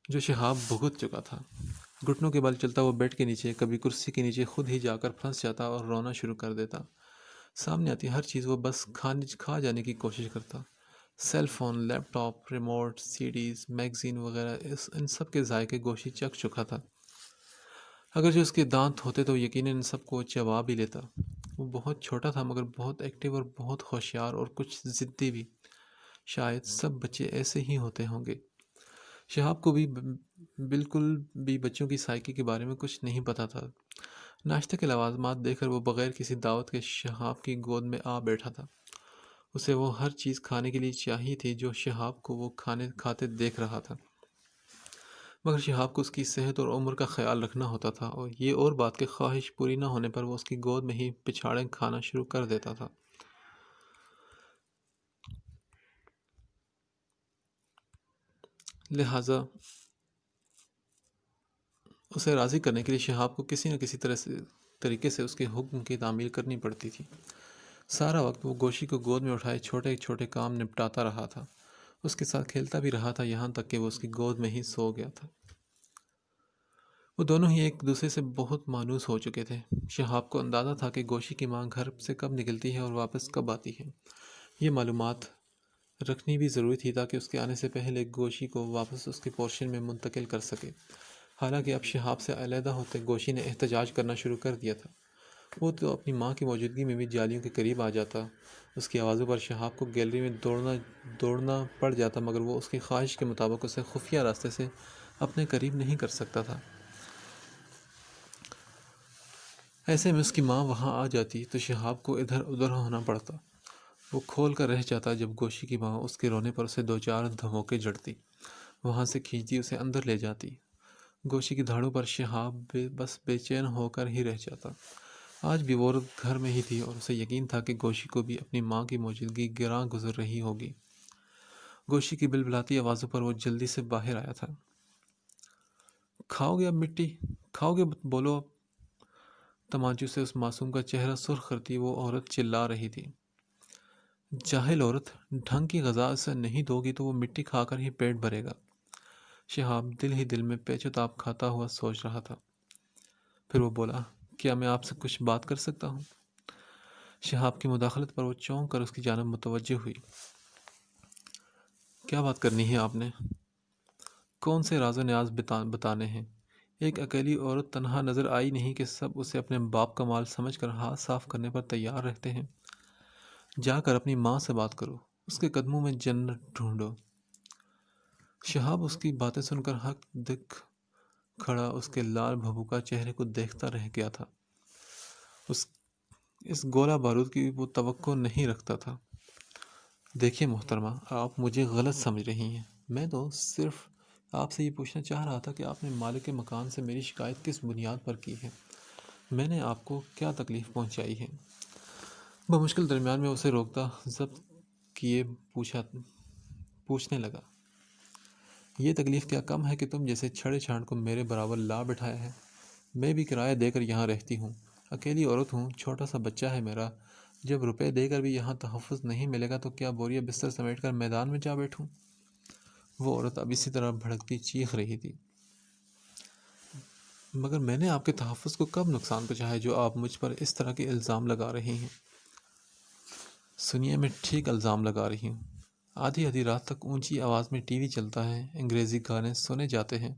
جو شہاب بھگت چکا تھا۔ گھٹنوں کے بل چلتا وہ بیڈ کے نیچے، کبھی کرسی کے نیچے خود ہی جا کر پھنس جاتا اور رونا شروع کر دیتا۔ سامنے آتی ہر چیز وہ بس کھا جانے کی کوشش کرتا۔ سیل فون، لیپ ٹاپ، ریموٹ، سی ڈیز، میگزین وغیرہ، ان سب کے ذائقے گوشی چکھ چکا تھا۔ اگر جو اس کے دانت ہوتے تو یقیناً ان سب کو چبا بھی لیتا۔ وہ بہت چھوٹا تھا مگر بہت ایکٹیو اور بہت ہوشیار اور کچھ ضدی بھی۔ شاید سب بچے ایسے ہی ہوتے ہوں گے۔ شہاب کو بھی بالکل بھی بچوں کی سائیکی کے بارے میں کچھ نہیں پتا تھا۔ ناشتے کے لوازمات دیکھ کر وہ بغیر کسی دعوت کے شہاب کی گود میں آ بیٹھا تھا۔ اسے وہ ہر چیز کھانے کے لیے چاہیے تھی جو شہاب کو وہ کھاتے دیکھ رہا تھا، مگر شہاب کو اس کی صحت اور عمر کا خیال رکھنا ہوتا تھا، اور یہ اور بات کہ خواہش پوری نہ ہونے پر وہ اس کی گود میں ہی پچھاڑیں کھانا شروع کر دیتا تھا۔ لہٰذا اسے راضی کرنے کے لیے شہاب کو کسی نہ کسی طریقے سے اس کے حکم کی تعمیل کرنی پڑتی تھی۔ سارا وقت وہ گوشی کو گود میں اٹھائے چھوٹے چھوٹے کام نپٹاتا رہا تھا، اس کے ساتھ کھیلتا بھی رہا تھا، یہاں تک کہ وہ اس کی گود میں ہی سو گیا تھا۔ وہ دونوں ہی ایک دوسرے سے بہت مانوس ہو چکے تھے۔ شہاب کو اندازہ تھا کہ گوشی کی ماں گھر سے کب نکلتی ہے اور واپس کب آتی ہے۔ یہ معلومات رکھنی بھی ضروری تھی تاکہ اس کے آنے سے پہلے گوشی کو واپس اس کے پورشن میں منتقل کر سکے۔ حالانکہ اب شہاب سے علیحدہ ہوتے گوشی نے احتجاج کرنا شروع کر دیا تھا۔ وہ تو اپنی ماں کی موجودگی میں بھی جالیوں کے قریب آ جاتا۔ اس کی آوازوں پر شہاب کو گیلری میں دوڑنا پڑ جاتا، مگر وہ اس کی خواہش کے مطابق اسے خفیہ راستے سے اپنے قریب نہیں کر سکتا تھا۔ ایسے میں اس کی ماں وہاں آ جاتی تو شہاب کو ادھر ادھر ہونا پڑتا۔ وہ کھول کر رہ جاتا جب گوشی کی ماں اس کے رونے پر اسے دو چار دھموکے جڑتی، وہاں سے کھینچتی اسے اندر لے جاتی۔ گوشی کی دھاڑوں پر شہاب بس بے چین ہو کر ہی رہ جاتا۔ آج بھی وہ عورت گھر میں ہی تھی اور اسے یقین تھا کہ گوشی کو بھی اپنی ماں کی موجودگی گراں گزر رہی ہوگی۔ گوشی کی بلبلاتی آوازوں پر وہ جلدی سے باہر آیا تھا۔ کھاؤ گے اب مٹی؟ کھاؤ گے؟ بولو اب۔ تمانچوں سے اس معصوم کا چہرہ سرخ کرتی وہ عورت چلا رہی تھی۔ جاہل عورت، ڈھنگ کی غذا اسے نہیں دو گی تو وہ مٹی کھا کر ہی پیٹ بھرے گا۔ شہاب دل ہی دل میں پیچ و تاب کھاتا ہوا سوچ رہا تھا۔ پھر وہ بولا، کیا میں آپ سے کچھ بات کر سکتا ہوں؟ شہاب کی مداخلت پر وہ چونک کر اس کی جانب متوجہ ہوئی۔ کیا بات کرنی ہے آپ نے؟ کون سے راز و نیاز بتانے ہیں؟ ایک اکیلی عورت تنہا نظر آئی نہیں کہ سب اسے اپنے باپ کا مال سمجھ کر ہاتھ صاف کرنے پر تیار رہتے ہیں۔ جا کر اپنی ماں سے بات کرو، اس کے قدموں میں جنت ڈھونڈو۔ شہاب اس کی باتیں سن کر ہک دک کھڑا اس کے لال بھبوکا چہرے کو دیکھتا رہ گیا تھا۔ اس گولہ بارود کی وہ توقع نہیں رکھتا تھا۔ دیکھیے محترمہ، آپ مجھے غلط سمجھ رہی ہیں۔ میں تو صرف آپ سے یہ پوچھنا چاہ رہا تھا کہ آپ نے مالک مکان سے میری شکایت کس بنیاد پر کی ہے؟ میں نے آپ کو کیا تکلیف پہنچائی ہے؟ بمشکل درمیان میں اسے روکتا ضبط کیے پوچھنے لگا، یہ تکلیف کیا کم ہے کہ تم جیسے چھڑے چھانٹ کو میرے برابر لا بٹھایا ہے؟ میں بھی کرایہ دے کر یہاں رہتی ہوں، اکیلی عورت ہوں، چھوٹا سا بچہ ہے میرا۔ جب روپے دے کر بھی یہاں تحفظ نہیں ملے گا تو کیا بوریا بستر سمیٹ کر میدان میں جا بیٹھوں؟ وہ عورت اب اسی طرح بھڑکتی چیخ رہی تھی۔ مگر میں نے آپ کے تحفظ کو کب نقصان پہنچایا ہے جو آپ مجھ پر اس طرح کے الزام لگا رہی ہیں؟ سنیے، میں ٹھیک الزام لگا رہی ہوں۔ آدھی آدھی رات تک اونچی آواز میں ٹی وی چلتا ہے، انگریزی گانے سنے جاتے ہیں۔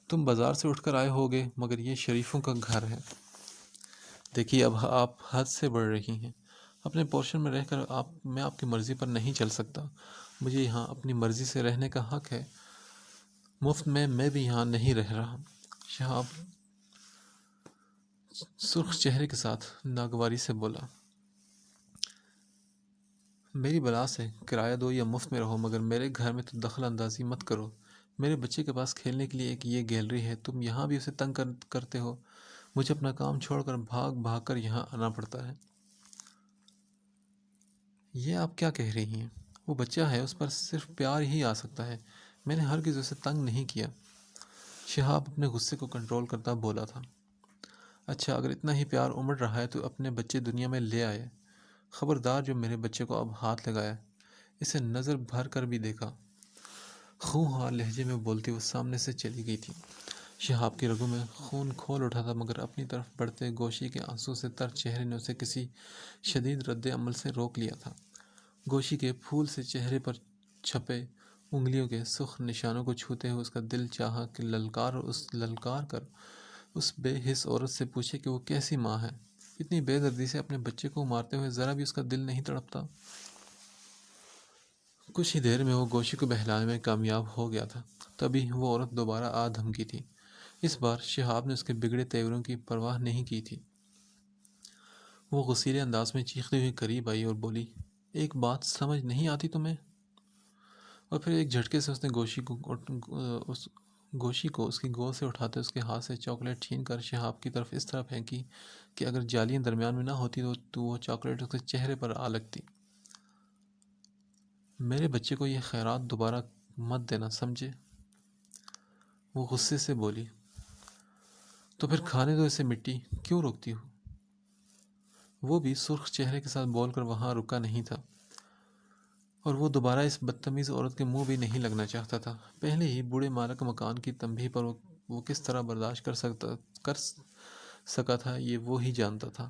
تم بازار سے اٹھ کر آئے ہوگے، مگر یہ شریفوں کا گھر ہے۔ دیکھیے، اب آپ حد سے بڑھ رہی ہیں۔ اپنے پورشن میں رہ کر میں آپ کی مرضی پر نہیں چل سکتا۔ مجھے یہاں اپنی مرضی سے رہنے کا حق ہے۔ مفت میں بھی یہاں نہیں رہ رہا۔ شہاب سرخ چہرے کے ساتھ ناگواری سے بولا، میری بلا سے کرایہ دو یا مفت میں رہو، مگر میرے گھر میں تو دخل اندازی مت کرو۔ میرے بچے کے پاس کھیلنے کے لیے ایک یہ گیلری ہے، تم یہاں بھی اسے تنگ کرتے ہو۔ مجھے اپنا کام چھوڑ کر بھاگ بھاگ کر یہاں آنا پڑتا ہے۔ یہ آپ کیا کہہ رہی ہیں؟ وہ بچہ ہے، اس پر صرف پیار ہی آ سکتا ہے، میں نے ہرگز اسے تنگ نہیں کیا۔ شہاب اپنے غصے کو کنٹرول کرتا بولا تھا۔ اچھا، اگر اتنا ہی پیار امڑ رہا ہے تو اپنے بچے دنیا میں لے آئے۔ خبردار جو میرے بچے کو اب ہاتھ لگایا۔ اسے نظر بھر کر بھی دیکھا۔ خونخوار لہجے میں بولتی وہ سامنے سے چلی گئی تھی۔ شہاب کی رگوں میں خون کھول اٹھا تھا، مگر اپنی طرف بڑھتے گوشی کے آنسو سے تر چہرے نے اسے کسی شدید رد عمل سے روک لیا تھا۔ گوشی کے پھول سے چہرے پر چھپے انگلیوں کے سرخ نشانوں کو چھوتے ہوئے اس کا دل چاہا کہ للکار کر اس بے حس عورت سے پوچھے کہ وہ کیسی ماں ہے، اتنی بے دردی سے اپنے بچے کو مارتے ہوئے ذرا بھی اس کا دل نہیں تڑپتا۔ کچھ ہی دیر میں وہ گوشی کو بہلانے میں کامیاب ہو گیا تھا۔ تبھی وہ عورت دوبارہ آ دھمکی تھی۔ اس بار شہاب نے اس کے بگڑے تیوروں کی پرواہ نہیں کی تھی۔ وہ غصیلے انداز میں چیختے ہوئے قریب آئی اور بولی، ایک بات سمجھ نہیں آتی تمہیں؟ اور پھر ایک جھٹکے سے اس نے گوشی کو اس کی گود سے اٹھاتے اس کے ہاتھ سے چاکلیٹ چھین کر شہاب کی طرف اس طرح پھینکی کہ اگر جالیاں درمیان میں نہ ہوتی تو وہ چاکلیٹ اس کے چہرے پر آ لگتی۔ میرے بچے کو یہ خیرات دوبارہ مت دینا، سمجھے؟ وہ غصے سے بولی۔ تو پھر کھانے دو اسے، مٹی کیوں روکتی ہو؟ وہ بھی سرخ چہرے کے ساتھ بول کر وہاں رکا نہیں تھا، اور وہ دوبارہ اس بدتمیز عورت کے منہ بھی نہیں لگنا چاہتا تھا۔ پہلے ہی بوڑھے مالک مکان کی تنبیہ پر وہ کس طرح برداشت کر سکا تھا یہ وہ ہی جانتا تھا۔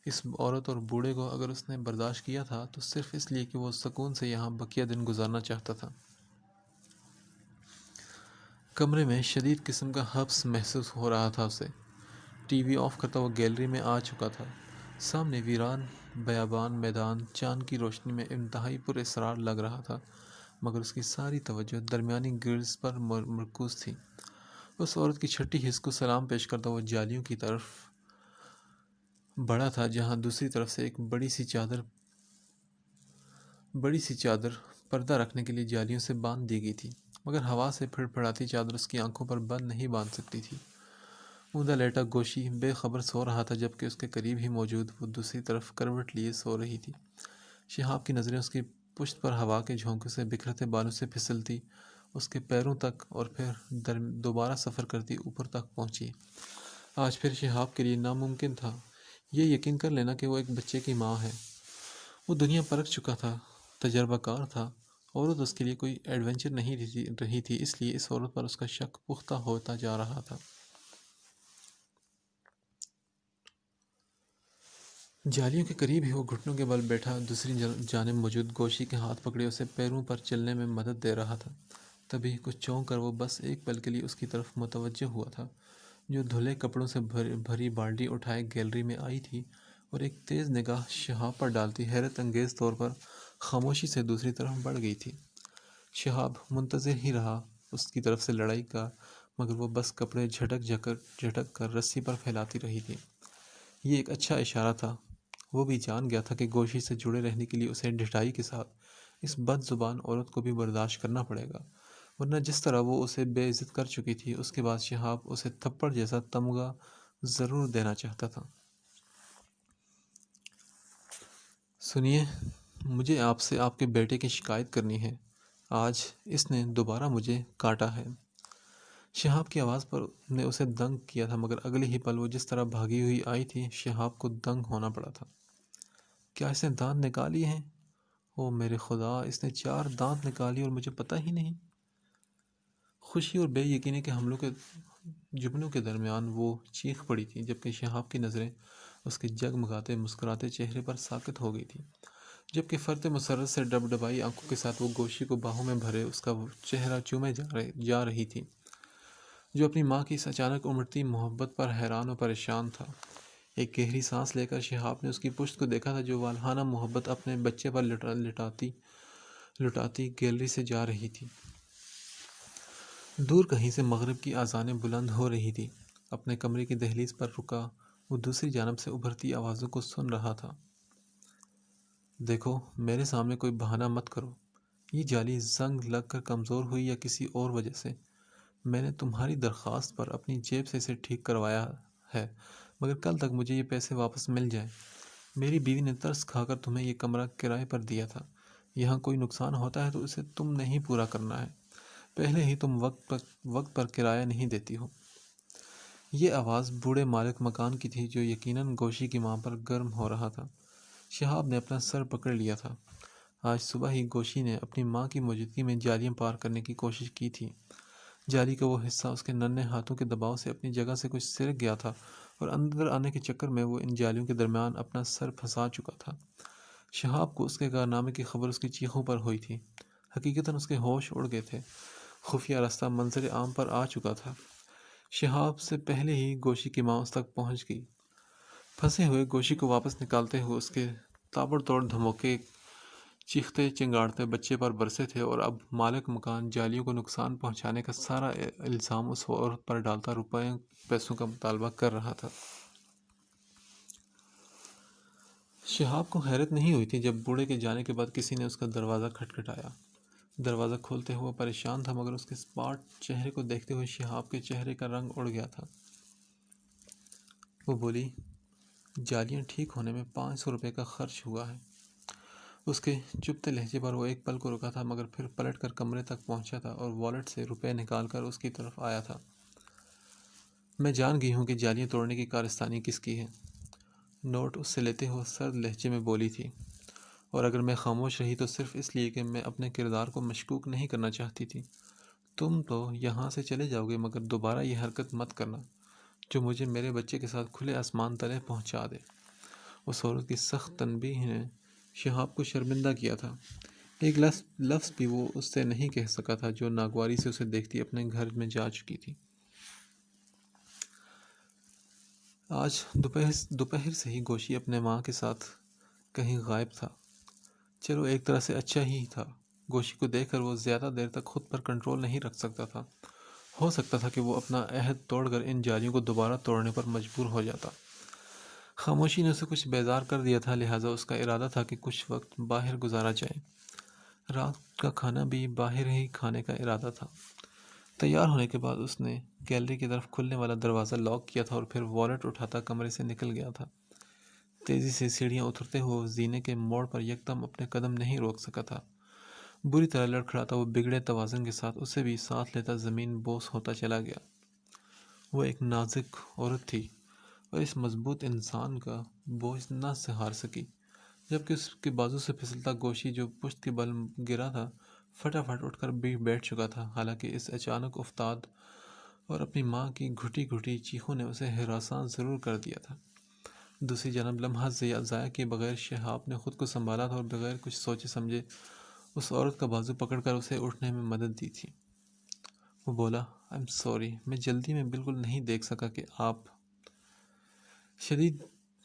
اس عورت اور بوڑھے کو اگر اس نے برداشت کیا تھا تو صرف اس لیے کہ وہ سکون سے یہاں بقیہ دن گزارنا چاہتا تھا۔ کمرے میں شدید قسم کا حبس محسوس ہو رہا تھا اسے۔ ٹی وی آف کرتا وہ گیلری میں آ چکا تھا۔ سامنے ویران بیابان میدان چاند کی روشنی میں انتہائی پر اسرار لگ رہا تھا، مگر اس کی ساری توجہ درمیانی گرلز پر مرکوز تھی۔ اس عورت کی چھٹی حص کو سلام پیش کرتا وہ جالیوں کی طرف بڑھا تھا، جہاں دوسری طرف سے ایک بڑی سی چادر پردہ رکھنے کے لیے جالیوں سے باندھ دی گئی تھی، مگر ہوا سے پھڑ پھڑاتی چادر اس کی آنکھوں پر بند نہیں باندھ سکتی تھی۔ اوندا لیٹا گوشی بے خبر سو رہا تھا، جبکہ اس کے قریب ہی موجود وہ دوسری طرف کروٹ لیے سو رہی تھی۔ شہاب کی نظریں اس کی پشت پر ہوا کے جھونکے سے بکھرتے بالوں سے پھسلتی اس کے پیروں تک اور پھر دوبارہ سفر کرتی اوپر تک پہنچی۔ آج پھر شہاب کے لیے ناممکن تھا یہ یقین کر لینا کہ وہ ایک بچے کی ماں ہے۔ وہ دنیا پرکھ چکا تھا، تجربہ کار تھا۔ عورت اس کے لیے کوئی ایڈونچر نہیں رہی تھی، اس لیے اس عورت پر اس کا شک پختہ ہوتا جا رہا تھا۔ جالیوں کے قریب ہی وہ گھٹنوں کے بل بیٹھا دوسری جانب موجود گوشی کے ہاتھ پکڑے اسے پیروں پر چلنے میں مدد دے رہا تھا۔ تبھی کچھ چونک کر وہ بس ایک پل کے لیے اس کی طرف متوجہ ہوا تھا، جو دھلے کپڑوں سے بھری بالٹی اٹھائے گیلری میں آئی تھی اور ایک تیز نگاہ شہاب پر ڈالتی حیرت انگیز طور پر خاموشی سے دوسری طرف بڑھ گئی تھی۔ شہاب منتظر ہی رہا اس کی طرف سے لڑائی کا، مگر وہ بس کپڑے جھٹک کر رسی پر پھیلاتی رہی تھی۔ یہ ایک اچھا اشارہ تھا۔ وہ بھی جان گیا تھا کہ گوشی سے جڑے رہنے کے لیے اسے ڈٹائی کے ساتھ اس بد زبان عورت کو بھی برداشت کرنا پڑے گا، ورنہ جس طرح وہ اسے بے عزت کر چکی تھی اس کے بعد شہاب اسے تھپڑ جیسا تمغہ ضرور دینا چاہتا تھا۔ سنیے، مجھے آپ سے آپ کے بیٹے کی شکایت کرنی ہے۔ آج اس نے دوبارہ مجھے کاٹا ہے۔ شہاب کی آواز پر نے اسے دنگ کیا تھا، مگر اگلے ہی پل وہ جس طرح بھاگی ہوئی آئی تھی شہاب کو دنگ ہونا پڑا تھا۔ کیا اس نے دانت نکالی ہیں؟ او میرے خدا، اس نے 4 دانت نکالی اور مجھے پتہ ہی نہیں۔ خوشی اور بے یقینی کے جملوں کے درمیان وہ چیخ پڑی تھی، جبکہ شہاب کی نظریں اس کے جگمگاتے مسکراتے چہرے پر ساکت ہو گئی تھی، جبکہ فرط مسرت سے ڈبڈبائی آنکھوں کے ساتھ وہ گوشی کو باہوں میں بھرے اس کا چہرہ چومے جا رہی تھی، جو اپنی ماں کی اس اچانک امڑتی محبت پر حیران و پریشان تھا۔ ایک گہری سانس لے کر شہاب نے اس کی پشت کو دیکھا تھا، جو والہانہ محبت اپنے بچے پر لٹاتی گیلری سے جا رہی تھی۔ دور کہیں سے مغرب کی اذانیں بلند ہو رہی تھی۔ اپنے کمرے کی دہلیز پر رکا وہ دوسری جانب سے ابھرتی آوازوں کو سن رہا تھا۔ دیکھو، میرے سامنے کوئی بہانہ مت کرو۔ یہ جالی زنگ لگ کر کمزور ہوئی یا کسی اور وجہ سے، میں نے تمہاری درخواست پر اپنی جیب سے اسے ٹھیک کروایا ہے، مگر کل تک مجھے یہ پیسے واپس مل جائیں۔ میری بیوی نے ترس کھا کر تمہیں یہ کمرہ کرائے پر دیا تھا۔ یہاں کوئی نقصان ہوتا ہے تو اسے تم نہیں پورا کرنا ہے۔ پہلے ہی تم وقت پر کرایہ نہیں دیتی ہو۔ یہ آواز بوڑھے مالک مکان کی تھی، جو یقیناً گوشی کی ماں پر گرم ہو رہا تھا۔ شہاب نے اپنا سر پکڑ لیا تھا۔ آج صبح ہی گوشی نے اپنی ماں کی موجودگی میں جالیاں پار کرنے کی کوشش کی تھی۔ جالی کا وہ حصہ اس کے ننھے ہاتھوں کے دباؤ سے اپنی جگہ سے کچھ سرک گیا تھا اور اندر آنے کے چکر میں وہ ان جالیوں کے درمیان اپنا سر پھنسا چکا تھا۔ شہاب کو اس کے کارنامے کی خبر اس کی چیخوں پر ہوئی تھی۔ حقیقتاً اس کے ہوش اڑ گئے تھے۔ خفیہ راستہ منظر عام پر آ چکا تھا۔ شہاب سے پہلے ہی گوشی کی ماں اس تک پہنچ گئی۔ پھنسے ہوئے گوشی کو واپس نکالتے ہوئے اس کے تابڑ توڑ دھماکے چیختے چنگاڑتے بچے پر برسے تھے، اور اب مالک مکان جالیوں کو نقصان پہنچانے کا سارا الزام اس عورت پر ڈالتا روپے پیسوں کا مطالبہ کر رہا تھا۔ شہاب کو حیرت نہیں ہوئی تھی جب بوڑھے کے جانے کے بعد کسی نے اس کا دروازہ کھٹکھٹایا۔ دروازہ کھولتے ہوئے پریشان تھا، مگر اس کے اسپاٹ چہرے کو دیکھتے ہوئے شہاب کے چہرے کا رنگ اڑ گیا تھا۔ وہ بولی، جالیاں ٹھیک ہونے میں 500 روپے کا خرچ ہوا ہے۔ اس کے چپتے لہجے پر وہ ایک پل کو رکا تھا، مگر پھر پلٹ کر کمرے تک پہنچا تھا اور والیٹ سے روپے نکال کر اس کی طرف آیا تھا۔ میں جان گئی ہوں کہ جالیاں توڑنے کی کارستانی کس کی ہے، نوٹ اس سے لیتے ہوئے سرد لہجے میں بولی تھی، اور اگر میں خاموش رہی تو صرف اس لیے کہ میں اپنے کردار کو مشکوک نہیں کرنا چاہتی تھی۔ تم تو یہاں سے چلے جاؤ گے، مگر دوبارہ یہ حرکت مت کرنا جو مجھے میرے بچے کے ساتھ کھلے آسمان تلے پہنچا دے۔ اس عورت کی سخت تنبیہ نے شہاب کو شرمندہ کیا تھا۔ ایک لفظ بھی وہ اس سے نہیں کہہ سکا تھا، جو ناگواری سے اسے دیکھتی اپنے گھر میں جا چکی تھی۔ آج دوپہر سے ہی گوشی اپنے ماں کے ساتھ کہیں غائب تھا۔ چلو ایک طرح سے اچھا ہی تھا۔ گوشی کو دیکھ کر وہ زیادہ دیر تک خود پر کنٹرول نہیں رکھ سکتا تھا۔ ہو سکتا تھا کہ وہ اپنا عہد توڑ کر ان جالیوں کو دوبارہ توڑنے پر مجبور ہو جاتا۔ خاموشی نے اسے کچھ بیزار کر دیا تھا، لہٰذا اس کا ارادہ تھا کہ کچھ وقت باہر گزارا جائے۔ رات کا کھانا بھی باہر ہی کھانے کا ارادہ تھا۔ تیار ہونے کے بعد اس نے گیلری کی طرف کھلنے والا دروازہ لاک کیا تھا اور پھر والیٹ اٹھاتا کمرے سے نکل گیا تھا۔ تیزی سے سیڑھیاں اترتے ہوئے زینے کے موڑ پر یکدم اپنے قدم نہیں روک سکا تھا۔ بری طرح لڑکھڑاتا وہ بگڑے توازن کے ساتھ اسے بھی ساتھ لیتا زمین بوس ہوتا چلا گیا۔ وہ ایک نازک عورت تھی اور اس مضبوط انسان کا بوجھ نہ سہار سکی، جبکہ اس کے بازو سے پھسلتا گوشی جو پشت کے بل گرا تھا فٹافٹ اٹھ کر بھی بیٹھ چکا تھا۔ حالانکہ اس اچانک افتاد اور اپنی ماں کی گھٹی گھٹی چیخوں نے اسے ہراساں ضرور کر دیا تھا۔ دوسری جانب لمحہ ضائع کیے بغیر شہاب نے خود کو سنبھالا تھا اور بغیر کچھ سوچے سمجھے اس عورت کا بازو پکڑ کر اسے اٹھنے میں مدد دی تھی۔ وہ بولا، "I'm sorry، میں جلدی میں بالکل نہیں دیکھ سکا کہ آپ۔" شدید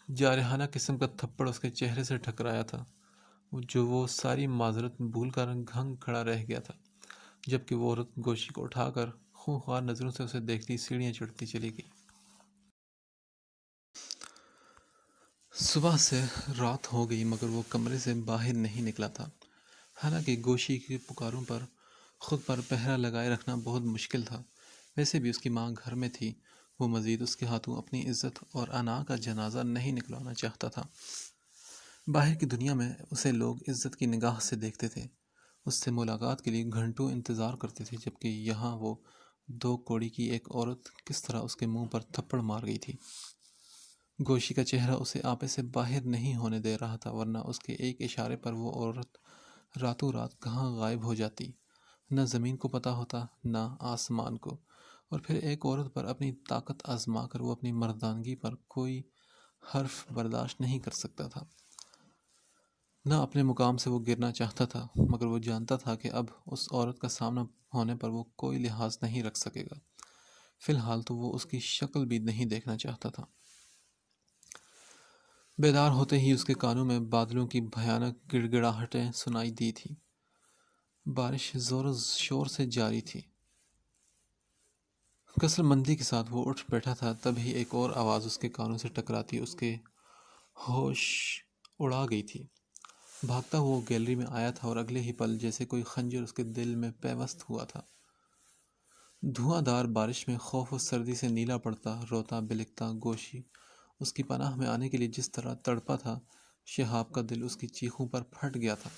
جارحانہ قسم کا تھپڑ اس کے چہرے سے ٹکرایا تھا، جو وہ ساری معذرت بھول کر گھنگ کھڑا رہ گیا تھا، جبکہ وہ عورت گوشی کو اٹھا کر خونخوار نظروں سے اسے دیکھتی سیڑھیاں چڑھتی چلی گئی۔ صبح سے رات ہو گئی مگر وہ کمرے سے باہر نہیں نکلا تھا۔ حالانکہ گوشی کی پکاروں پر خود پر پہرا لگائے رکھنا بہت مشکل تھا، ویسے بھی اس کی ماں گھر میں تھی۔ وہ مزید اس کے ہاتھوں اپنی عزت اور انا کا جنازہ نہیں نکلوانا چاہتا تھا۔ باہر کی دنیا میں اسے لوگ عزت کی نگاہ سے دیکھتے تھے، اس سے ملاقات کے لیے گھنٹوں انتظار کرتے تھے، جبکہ یہاں وہ 2 کوڑی کی ایک عورت کس طرح اس کے منہ پر تھپڑ مار گئی تھی۔ گوشی کا چہرہ اسے آپے سے باہر نہیں ہونے دے رہا تھا، ورنہ اس کے ایک اشارے پر وہ عورت راتوں رات کہاں غائب ہو جاتی، نہ زمین کو پتہ ہوتا نہ آسمان کو۔ اور پھر ایک عورت پر اپنی طاقت آزما کر وہ اپنی مردانگی پر کوئی حرف برداشت نہیں کر سکتا تھا۔ نہ اپنے مقام سے وہ گرنا چاہتا تھا، مگر وہ جانتا تھا کہ اب اس عورت کا سامنا ہونے پر وہ کوئی لحاظ نہیں رکھ سکے گا۔ فی الحال تو وہ اس کی شکل بھی نہیں دیکھنا چاہتا تھا۔ بیدار ہوتے ہی اس کے کانوں میں بادلوں کی بھیانک گڑ گڑاہٹیں سنائی دی تھی۔ بارش زور و شور سے جاری تھی۔ کسل مندی کے ساتھ وہ اٹھ بیٹھا تھا، تبھی ایک اور آواز اس کے کانوں سے ٹکراتی اس کے ہوش اڑا گئی تھی۔ بھاگتا ہوا وہ گیلری میں آیا تھا اور اگلے ہی پل جیسے کوئی خنجر اس کے دل میں پیوست ہوا تھا۔ دھواں دار بارش میں خوف و سردی سے نیلا پڑتا، روتا بلکتا گوشی اس کی پناہ میں آنے کے لیے جس طرح تڑپا تھا، شہاب کا دل اس کی چیخوں پر پھٹ گیا تھا۔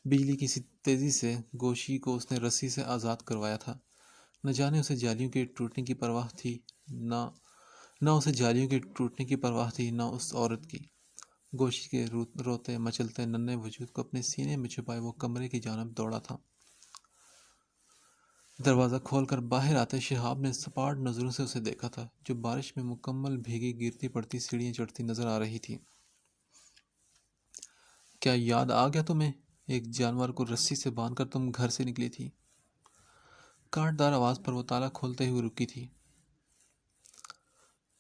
بجلی کی سی تیزی سے گوشی کو اس نے رسی سے آزاد کروایا تھا۔ نہ جانے اسے جالیوں کے ٹوٹنے کی پرواہ تھی، نہ نہ اسے جالیوں کے ٹوٹنے کی پرواہ تھی، نہ اس عورت کی۔ گوشی کے روتے مچلتے ننھے وجود کو اپنے سینے میں چھپائے وہ کمرے کی جانب دوڑا تھا۔ دروازہ کھول کر باہر آتے شہاب نے سپاٹ نظروں سے اسے دیکھا تھا، جو بارش میں مکمل بھیگی گرتی پڑتی سیڑھیاں چڑھتی نظر آ رہی تھی۔ کیا یاد آ گیا تمہیں؟ ایک جانور کو رسی سے باندھ کر تم گھر سے نکلی تھی۔ کاٹدار آواز پر وہ تالا کھولتے ہوئے رکی تھی۔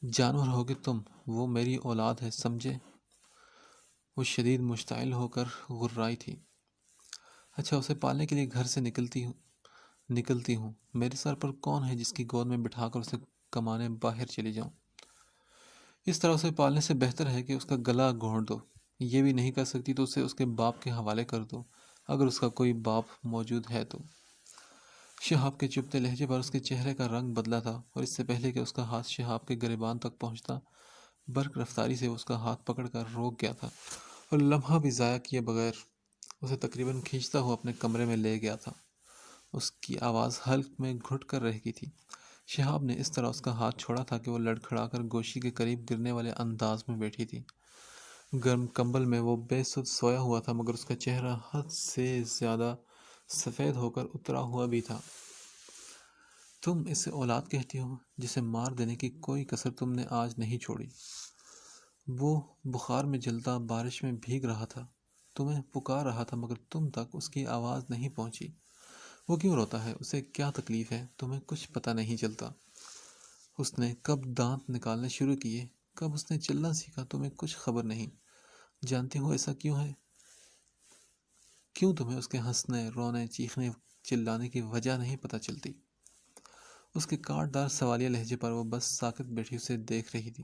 جانور ہوگے تم، وہ میری اولاد ہے، سمجھے؟ وہ شدید مشتعل ہو کر غرائی تھی۔ اچھا، اسے پالنے کے لیے گھر سے نکلتی ہوں۔ میرے سر پر کون ہے جس کی گود میں بٹھا کر اسے کمانے باہر چلی جاؤں؟ اس طرح اسے پالنے سے بہتر ہے کہ اس کا گلا گھونٹ دو۔ یہ بھی نہیں کر سکتی تو اسے اس کے باپ کے حوالے کر دو، اگر اس کا کوئی باپ موجود ہے تو۔ شہاب کے چپتے لہجے پر اس کے چہرے کا رنگ بدلا تھا، اور اس سے پہلے کہ اس کا ہاتھ شہاب کے گریبان تک پہنچتا، برق رفتاری سے اس کا ہاتھ پکڑ کر روک گیا تھا، اور لمحہ بھی ضائع کیے بغیر اسے تقریباً کھینچتا ہوا اپنے کمرے میں لے گیا تھا۔ اس کی آواز حلق میں گھٹ کر رہ گئی تھی۔ شہاب نے اس طرح اس کا ہاتھ چھوڑا تھا کہ وہ لڑکھڑا کر گوشی کے قریب گرنے والے انداز میں بیٹھی تھی۔ گرم کمبل میں وہ بے سدھ سویا ہوا تھا، مگر اس کا چہرہ حد سے زیادہ سفید ہو کر اترا ہوا بھی تھا۔ تم اسے اولاد کہتی ہو، جسے مار دینے کی کوئی کسر تم نے آج نہیں چھوڑی۔ وہ بخار میں جلتا بارش میں بھیگ رہا تھا، تمہیں پکار رہا تھا، مگر تم تک اس کی آواز نہیں پہنچی۔ وہ کیوں روتا ہے؟ اسے کیا تکلیف ہے؟ تمہیں کچھ پتہ نہیں چلتا۔ اس نے کب دانت نکالنے شروع کیے، کب اس نے چلنا سیکھا، تمہیں کچھ خبر نہیں۔ جانتی ہو ایسا کیوں ہے؟ کیوں تمہیں اس کے ہنسنے، رونے، چیخنے، چلانے کی وجہ نہیں پتہ چلتی؟ اس کے کاٹدار سوالیہ لہجے پر وہ بس ساکت بیٹھی اسے دیکھ رہی تھی۔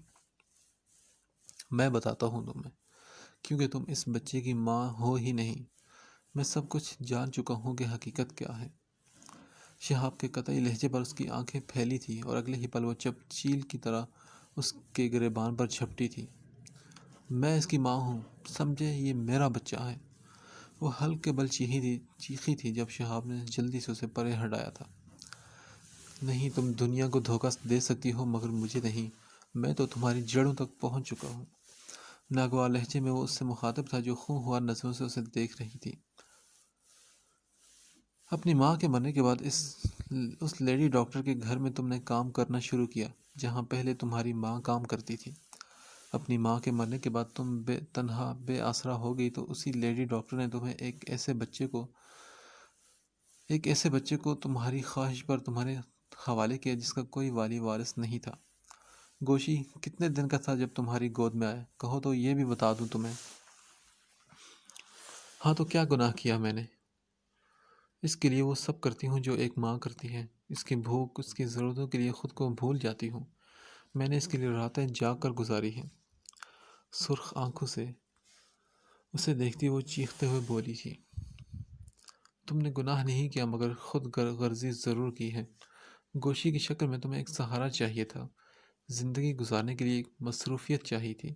میں بتاتا ہوں تمہیں، کیونکہ تم اس بچے کی ماں ہو ہی نہیں۔ میں سب کچھ جان چکا ہوں کہ حقیقت کیا ہے۔ شہاب کے قطعی لہجے پر اس کی آنکھیں پھیلی تھی، اور اگلے ہی پل وہ چپ چیل کی طرح اس کے گریبان پر جھپٹی تھی۔ میں اس کی ماں ہوں، سمجھے؟ یہ میرا بچہ ہے۔ وہ حلق کے بل چیخی تھی جب شہاب نے جلدی سے اسے پرے ہٹایا تھا۔ نہیں، تم دنیا کو دھوکہ دے سکتی ہو، مگر مجھے نہیں۔ میں تو تمہاری جڑوں تک پہنچ چکا ہوں۔ ناگوار لہجے میں وہ اس سے مخاطب تھا، جو خونخوار نظروں سے اسے دیکھ رہی تھی۔ اپنی ماں کے مرنے کے بعد اس لیڈی ڈاکٹر کے گھر میں تم نے کام کرنا شروع کیا، جہاں پہلے تمہاری ماں کام کرتی تھی۔ اپنی ماں کے مرنے کے بعد تم تنہا بے آسرا ہو گئی، تو اسی لیڈی ڈاکٹر نے تمہیں ایک ایسے بچے کو تمہاری خواہش پر تمہارے حوالے کیا، جس کا کوئی والی وارث نہیں تھا۔ گوشی کتنے دن کا تھا جب تمہاری گود میں آیا؟ کہو تو یہ بھی بتا دوں تمہیں۔ ہاں، تو کیا گناہ کیا میں نے؟ اس کے لیے وہ سب کرتی ہوں جو ایک ماں کرتی ہے۔ اس کی بھوک، اس کی ضرورتوں کے لیے خود کو بھول جاتی ہوں۔ میں نے اس کے لیے راتیں جاگ کر گزاری ہیں۔ سرخ آنکھوں سے اسے دیکھتی وہ چیختے ہوئے بولی تھی۔ تم نے گناہ نہیں کیا، مگر خود غرضی ضرور کی ہے۔ گوشی کی شکل میں تمہیں ایک سہارا چاہیے تھا، زندگی گزارنے کے لیے ایک مصروفیت چاہیے تھی،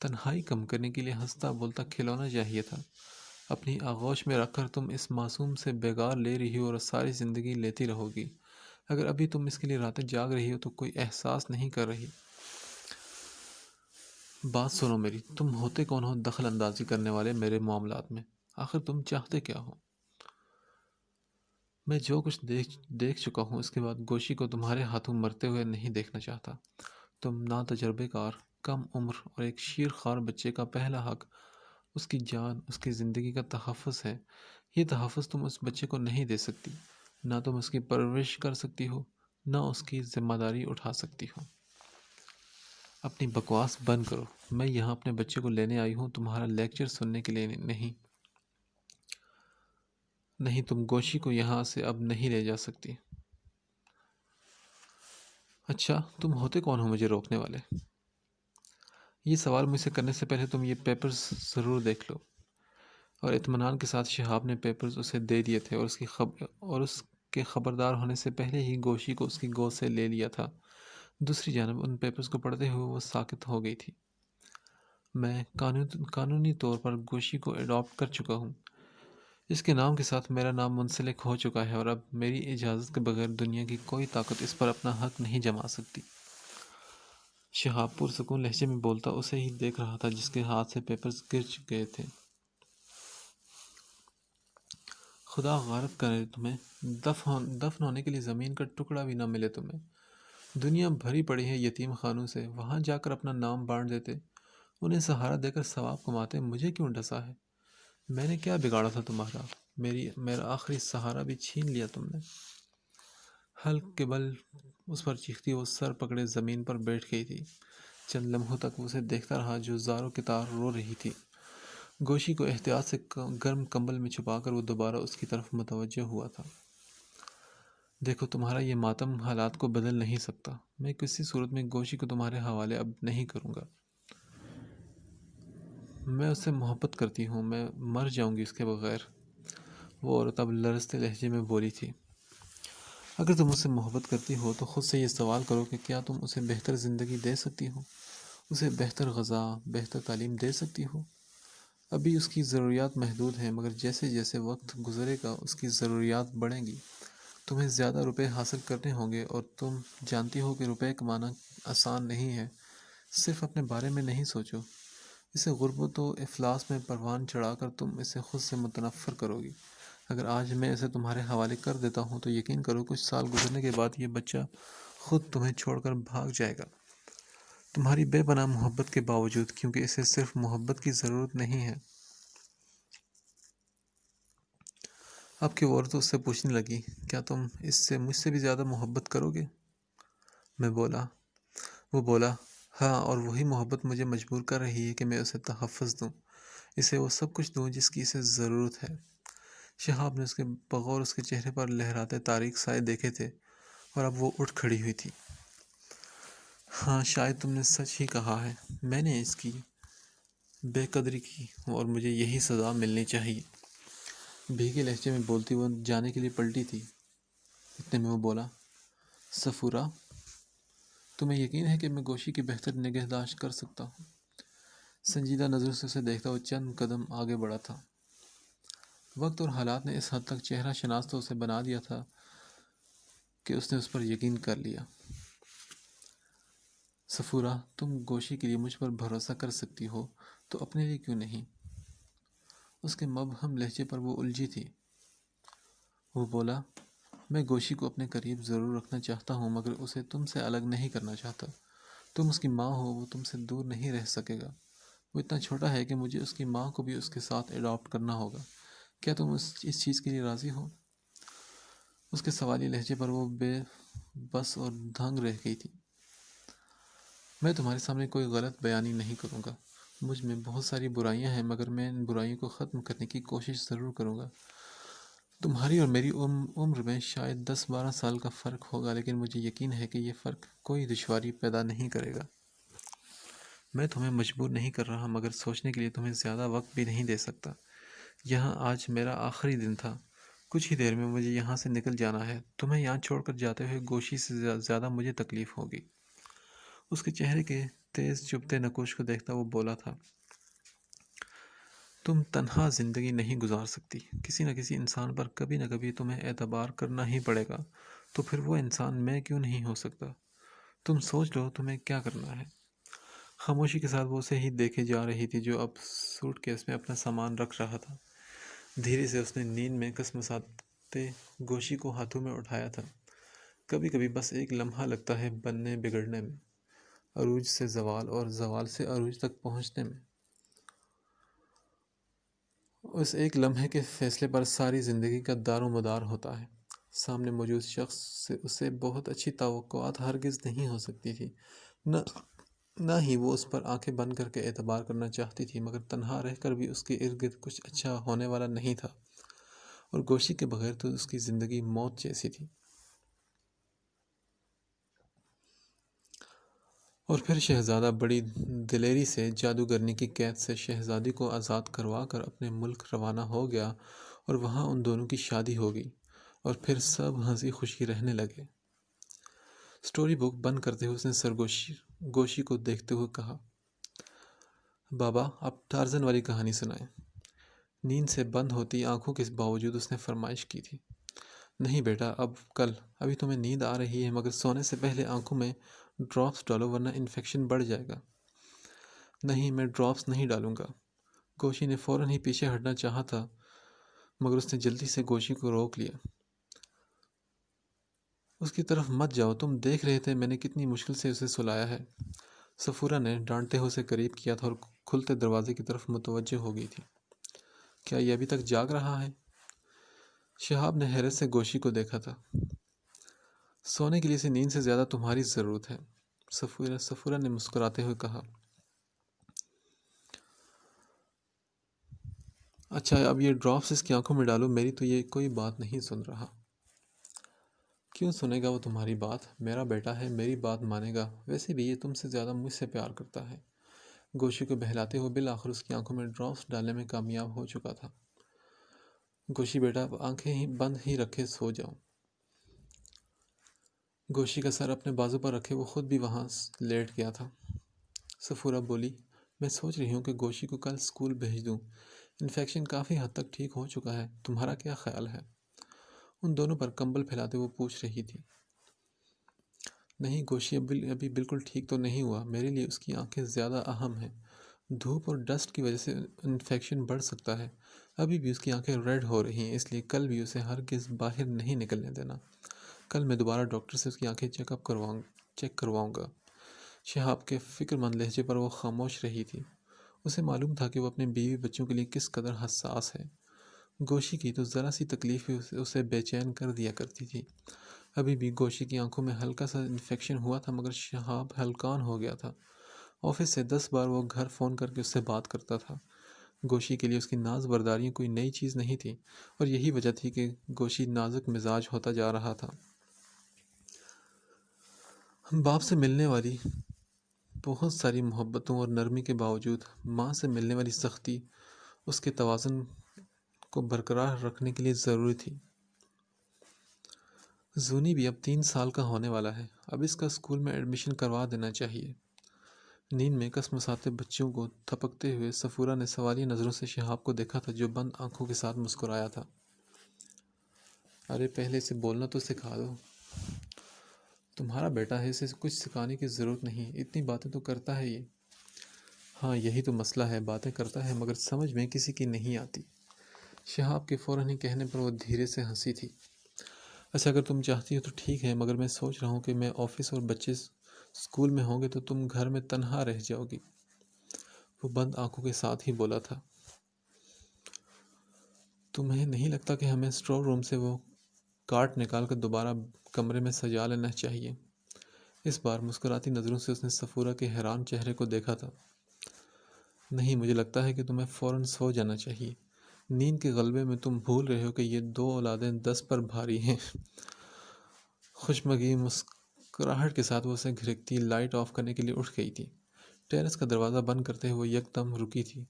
تنہائی کم کرنے کے لیے ہنستا بولتا کھلونا چاہیے تھا۔ اپنی آغوش میں رکھ کر تم اس معصوم سے بگار لے رہی ہو، اور ساری زندگی لیتی رہو گی۔ اگر ابھی تم اس کے لیے راتیں جاگ رہی ہو تو کوئی احساس نہیں کر رہی۔ بات سنو میری، تم ہوتے کون ہو دخل اندازی کرنے والے میرے معاملات میں؟ آخر تم چاہتے کیا ہو؟ میں جو کچھ دیکھ چکا ہوں، اس کے بعد گوشی کو تمہارے ہاتھوں مرتے ہوئے نہیں دیکھنا چاہتا۔ تم ناتجربے کار، کم عمر اور ایک شیر خوار بچے کا پہلا حق اس کی جان، اس کی زندگی کا تحفظ ہے۔ یہ تحفظ تم اس بچے کو نہیں دے سکتی۔ نہ تم اس کی پرورش کر سکتی ہو، نہ اس کی ذمہ داری اٹھا سکتی ہو۔ اپنی بکواس بند کرو۔ میں یہاں اپنے بچے کو لینے آئی ہوں، تمہارا لیکچر سننے کے لیے نہیں۔ نہیں، تم گوشی کو یہاں سے اب نہیں لے جا سکتی۔ اچھا، تم ہوتے کون ہو مجھے روکنے والے؟ یہ سوال مجھ سے کرنے سے پہلے تم یہ پیپرز ضرور دیکھ لو۔ اور اطمینان کے ساتھ شہاب نے پیپرز اسے دے دیے تھے، اور اس کے خبردار ہونے سے پہلے ہی گوشی کو اس کی گود سے لے لیا تھا۔ دوسری جانب ان پیپرز کو پڑھتے ہوئے وہ ساکت ہو گئی تھی۔ میں قانونی طور پر گوشی کو اڈاپٹ کر چکا ہوں۔ اس کے نام کے ساتھ میرا نام منسلک ہو چکا ہے اور اب میری اجازت کے بغیر دنیا کی کوئی طاقت اس پر اپنا حق نہیں جما سکتی۔ شہاب پرسکون لہجے میں بولتا اسے ہی دیکھ رہا تھا جس کے ہاتھ سے پیپرز گر گئے تھے۔ خدا غارت کرے تمہیں، دفن ہونے کے لیے زمین کا ٹکڑا بھی نہ ملے تمہیں۔ دنیا بھری پڑی ہے یتیم خانوں سے، وہاں جا کر اپنا نام بانٹ دیتے، انہیں سہارا دے کر ثواب کماتے، مجھے کیوں ڈسا ہے؟ میں نے کیا بگاڑا تھا تمہارا؟ میرا آخری سہارا بھی چھین لیا تم نے۔ حلق کے بل اس پر چیختی وہ سر پکڑے زمین پر بیٹھ گئی تھی۔ چند لمحوں تک وہ اسے دیکھتا رہا جو زاروں کی طرح رو رہی تھی۔ گوشی کو احتیاط سے گرم کمبل میں چھپا کر وہ دوبارہ اس کی طرف متوجہ ہوا تھا۔ دیکھو تمہارا یہ ماتم حالات کو بدل نہیں سکتا۔ میں کسی صورت میں گوشی کو تمہارے حوالے اب نہیں کروں گا۔ میں اس سے محبت کرتی ہوں، میں مر جاؤں گی اس کے بغیر۔ وہ عورت اب لرزتے لہجے میں بولی تھی۔ اگر تم اس سے محبت کرتی ہو تو خود سے یہ سوال کرو کہ کیا تم اسے بہتر زندگی دے سکتی ہو؟ اسے بہتر غذا، بہتر تعلیم دے سکتی ہو؟ ابھی اس کی ضروریات محدود ہیں، مگر جیسے جیسے وقت گزرے گا اس کی ضروریات بڑھیں گی۔ تمہیں زیادہ روپے حاصل کرنے ہوں گے اور تم جانتی ہو کہ روپے کمانا آسان نہیں ہے۔ صرف اپنے بارے میں نہیں سوچو، اسے غربت و افلاس میں پروان چڑھا کر تم اسے خود سے متنفر کرو گی۔ اگر آج میں اسے تمہارے حوالے کر دیتا ہوں تو یقین کرو کچھ سال گزرنے کے بعد یہ بچہ خود تمہیں چھوڑ کر بھاگ جائے گا، تمہاری بے پناہ محبت کے باوجود، کیونکہ اسے صرف محبت کی ضرورت نہیں ہے۔ اب کی عورت اس سے پوچھنے لگی، کیا تم اس سے مجھ سے بھی زیادہ محبت کرو گے؟ وہ بولا، ہاں، اور وہی محبت مجھے مجبور کر رہی ہے کہ میں اسے تحفظ دوں، اسے وہ سب کچھ دوں جس کی اسے ضرورت ہے۔ شہاب نے اس کے بغور اس کے چہرے پر لہراتے تاریک سائے دیکھے تھے اور اب وہ اٹھ کھڑی ہوئی تھی۔ ہاں، شاید تم نے سچ ہی کہا ہے، میں نے اس کی بے قدری کی اور مجھے یہی سزا ملنی چاہیے۔ بھیگے لہجے میں بولتی وہ جانے کے لیے پلٹی تھی، اتنے میں وہ بولا، صفورہ، تمہیں یقین ہے کہ میں گوشی کی بہتر نگہداشت کر سکتا ہوں؟ سنجیدہ نظر سے اسے دیکھتا وہ چند قدم آگے بڑھا تھا۔ وقت اور حالات نے اس حد تک چہرہ شناس تو اسے بنا دیا تھا کہ اس نے اس پر یقین کر لیا۔ صفورہ، تم گوشی کے لیے مجھ پر بھروسہ کر سکتی ہو تو اپنے لیے کیوں نہیں؟ اس کے مبہم لہجے پر وہ الجھی تھی۔ وہ بولا، میں گوشی کو اپنے قریب ضرور رکھنا چاہتا ہوں، مگر اسے تم سے الگ نہیں کرنا چاہتا۔ تم اس کی ماں ہو، وہ تم سے دور نہیں رہ سکے گا۔ وہ اتنا چھوٹا ہے کہ مجھے اس کی ماں کو بھی اس کے ساتھ اڈاپٹ کرنا ہوگا۔ کیا تم اس چیز کے لیے راضی ہو؟ اس کے سوالی لہجے پر وہ بے بس اور دھنگ رہ گئی تھی۔ میں تمہارے سامنے کوئی غلط بیانی نہیں کروں گا۔ مجھ میں بہت ساری برائیاں ہیں، مگر میں ان برائیوں کو ختم کرنے کی کوشش ضرور کروں گا۔ تمہاری اور میری عمر میں شاید 10-12 سال کا فرق ہوگا، لیکن مجھے یقین ہے کہ یہ فرق کوئی دشواری پیدا نہیں کرے گا۔ میں تمہیں مجبور نہیں کر رہا، مگر سوچنے کے لیے تمہیں زیادہ وقت بھی نہیں دے سکتا۔ یہاں آج میرا آخری دن تھا، کچھ ہی دیر میں مجھے یہاں سے نکل جانا ہے۔ تمہیں یہاں چھوڑ کر جاتے ہوئے گوشی سے زیادہ مجھے تکلیف ہوگی۔ اس کے چہرے کے تیز چبھتے نقوش کو دیکھتا وہ بولا تھا، تم تنہا زندگی نہیں گزار سکتی، کسی نہ کسی انسان پر کبھی نہ کبھی تمہیں اعتبار کرنا ہی پڑے گا، تو پھر وہ انسان میں کیوں نہیں ہو سکتا؟ تم سوچ لو تمہیں کیا کرنا ہے۔ خاموشی کے ساتھ وہ اسے ہی دیکھے جا رہی تھی جو اب سوٹ کیس میں اپنا سامان رکھ رہا تھا۔ دھیرے سے اس نے نیند میں کسمساتے گوشی کو ہاتھوں میں اٹھایا تھا۔ کبھی کبھی بس ایک لمحہ لگتا ہے بننے بگڑنے میں، عروج سے زوال اور زوال سے عروج تک پہنچنے میں۔ اس ایک لمحے کے فیصلے پر ساری زندگی کا دار و مدار ہوتا ہے۔ سامنے موجود شخص سے اسے بہت اچھی توقعات ہرگز نہیں ہو سکتی تھی، نہ ہی وہ اس پر آنکھیں بند کر کے اعتبار کرنا چاہتی تھی، مگر تنہا رہ کر بھی اس کے ارد گرد کچھ اچھا ہونے والا نہیں تھا، اور گوشی کے بغیر تو اس کی زندگی موت جیسی تھی۔ اور پھر شہزادہ بڑی دلیری سے جادوگرنی کی قید سے شہزادی کو آزاد کروا کر اپنے ملک روانہ ہو گیا اور وہاں ان دونوں کی شادی ہو گئی۔ اور پھر سب ہنسی خوشی رہنے لگے۔ اسٹوری بک بند کرتے ہوئے اس نے گوشی کو دیکھتے ہوئے کہا، بابا اب ٹارزن والی کہانی سنائیں۔ نیند سے بند ہوتی آنکھوں کے باوجود اس نے فرمائش کی تھی۔ نہیں بیٹا، ابھی تمہیں نیند آ رہی ہے، مگر سونے سے پہلے آنکھوں میں ڈراپس ڈالو ورنہ انفیکشن بڑھ جائے گا۔ نہیں، میں ڈراپس نہیں ڈالوں گا۔ گوشی نے فوراً ہی پیچھے ہٹنا چاہا تھا، مگر اس نے جلدی سے گوشی کو روک لیا۔ اس کی طرف مت جاؤ، تم دیکھ رہے تھے میں نے کتنی مشکل سے اسے سلایا ہے۔ سفورہ نے ڈانٹتے ہوئے اسے قریب کیا تھا اور کھلتے دروازے کی طرف متوجہ ہو گئی تھی۔ کیا یہ ابھی تک جاگ رہا ہے؟ شہاب نے حیرت سے گوشی کو دیکھا تھا۔ سونے کے لیے اسے نیند سے زیادہ تمہاری ضرورت ہے، سفورہ نے مسکراتے ہوئے کہا۔ اچھا، اب یہ ڈراپس اس کی آنکھوں میں ڈالو، میری تو یہ کوئی بات نہیں سن رہا۔ کیوں سنے گا وہ تمہاری بات؟ میرا بیٹا ہے، میری بات مانے گا، ویسے بھی یہ تم سے زیادہ مجھ سے پیار کرتا ہے۔ گوشی کو بہلاتے ہوئے بالآخر اس کی آنکھوں میں ڈراپس ڈالنے میں کامیاب ہو چکا تھا۔ گوشی بیٹا، آنکھیں بند ہی رکھے سو جاؤ۔ گوشی کا سر اپنے بازو پر رکھے وہ خود بھی وہاں لیٹ گیا تھا۔ سفورہ بولی، میں سوچ رہی ہوں کہ گوشی کو کل اسکول بھیج دوں، انفیکشن کافی حد تک ٹھیک ہو چکا ہے، تمہارا کیا خیال ہے؟ ان دونوں پر کمبل پھیلاتے وہ پوچھ رہی تھی۔ نہیں، گوشی ابھی بالکل ٹھیک تو نہیں ہوا، میرے لیے اس کی آنکھیں زیادہ اہم ہیں، دھوپ اور ڈسٹ کی وجہ سے انفیکشن بڑھ سکتا ہے، ابھی بھی اس کی آنکھیں ریڈ ہو رہی ہیں، اس لیے کل بھی اسے ہرگز باہر نہیں نکلنے دینا۔ کل میں دوبارہ ڈاکٹر سے اس کی آنکھیں چیک کرواؤں گا۔ شہاب کے فکر مند لہجے پر وہ خاموش رہی تھی۔ اسے معلوم تھا کہ وہ اپنے بیوی بچوں کے لیے کس قدر حساس ہے۔ گوشی کی تو ذرا سی تکلیف ہی اسے بے چین کر دیا کرتی تھی۔ ابھی بھی گوشی کی آنکھوں میں ہلکا سا انفیکشن ہوا تھا، مگر شہاب ہلکان ہو گیا تھا۔ آفس سے 10 بار وہ گھر فون کر کے اس سے بات کرتا تھا۔ گوشی کے لیے اس کی ناز برداریاں کوئی نئی چیز نہیں تھی، اور یہی وجہ تھی کہ گوشی نازک مزاج ہوتا جا رہا تھا۔ باپ سے ملنے والی بہت ساری محبتوں اور نرمی کے باوجود ماں سے ملنے والی سختی اس کے توازن کو برقرار رکھنے کے لیے ضروری تھی۔ زونی بھی اب 3 سال کا ہونے والا ہے، اب اس کا اسکول میں ایڈمیشن کروا دینا چاہیے۔ نیند میں کسمساتے بچوں کو تھپکتے ہوئے سفورہ نے سوالیہ نظروں سے شہاب کو دیکھا تھا، جو بند آنکھوں کے ساتھ مسکرایا تھا۔ ارے پہلے سے بولنا تو سکھا دو، تمہارا بیٹا ہے، اسے کچھ سکھانے کی ضرورت نہیں، اتنی باتیں تو کرتا ہے یہ۔ ہاں یہی تو مسئلہ ہے، باتیں کرتا ہے مگر سمجھ میں کسی کی نہیں آتی۔ شہاب کے فوراً ہی کہنے پر وہ دھیرے سے ہنسی تھی۔ اچھا اگر تم چاہتی ہو تو ٹھیک ہے، مگر میں سوچ رہا ہوں کہ میں آفس اور بچے اسکول میں ہوں گے تو تم گھر میں تنہا رہ جاؤ گی۔ وہ بند آنکھوں کے ساتھ ہی بولا تھا۔ تمہیں نہیں لگتا کہ ہمیں اسٹور روم سے وہ کارٹ نکال کر دوبارہ کمرے میں سجا لینا چاہیے؟ اس بار مسکراتی نظروں سے اس نے سفورہ کے حیران چہرے کو دیکھا تھا۔ نہیں، مجھے لگتا ہے کہ تمہیں فوراً سو جانا چاہیے، نیند کے غلبے میں تم بھول رہے ہو کہ یہ 2 اولادیں 10 پر بھاری ہیں۔ خوشمگی مسکراہٹ کے ساتھ وہ اسے گھرکتی لائٹ آف کرنے کے لیے اٹھ گئی تھی۔ ٹیرس کا دروازہ بند کرتے ہوئے یکدم رکی تھی،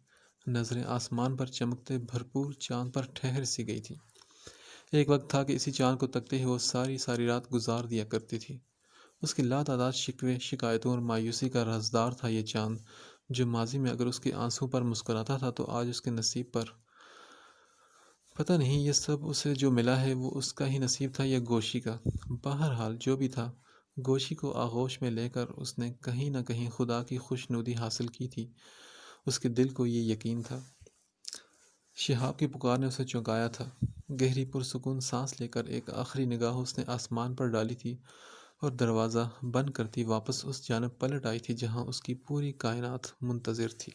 نظریں آسمان پر چمکتے بھرپور چاند پر ٹھہر سی گئی تھی۔ ایک وقت تھا کہ اسی چاند کو تکتے ہی وہ ساری رات گزار دیا کرتی تھی۔ اس کی لاتعداد شکوے، شکایتوں اور مایوسی کا رازدار تھا یہ چاند، جو ماضی میں اگر اس کے آنسوں پر مسکراتا تھا تو آج اس کے نصیب پر۔ پتہ نہیں یہ سب اسے جو ملا ہے وہ اس کا ہی نصیب تھا یا گوشی کا۔ بہرحال جو بھی تھا، گوشی کو آغوش میں لے کر اس نے کہیں نہ کہیں خدا کی خوشنودی حاصل کی تھی، اس کے دل کو یہ یقین تھا۔ شہاب کی پکار نے اسے چونکایا تھا۔ گہری پرسکون سانس لے کر ایک آخری نگاہ اس نے آسمان پر ڈالی تھی اور دروازہ بند کرتی واپس اس جانب پلٹ آئی تھی جہاں اس کی پوری کائنات منتظر تھی۔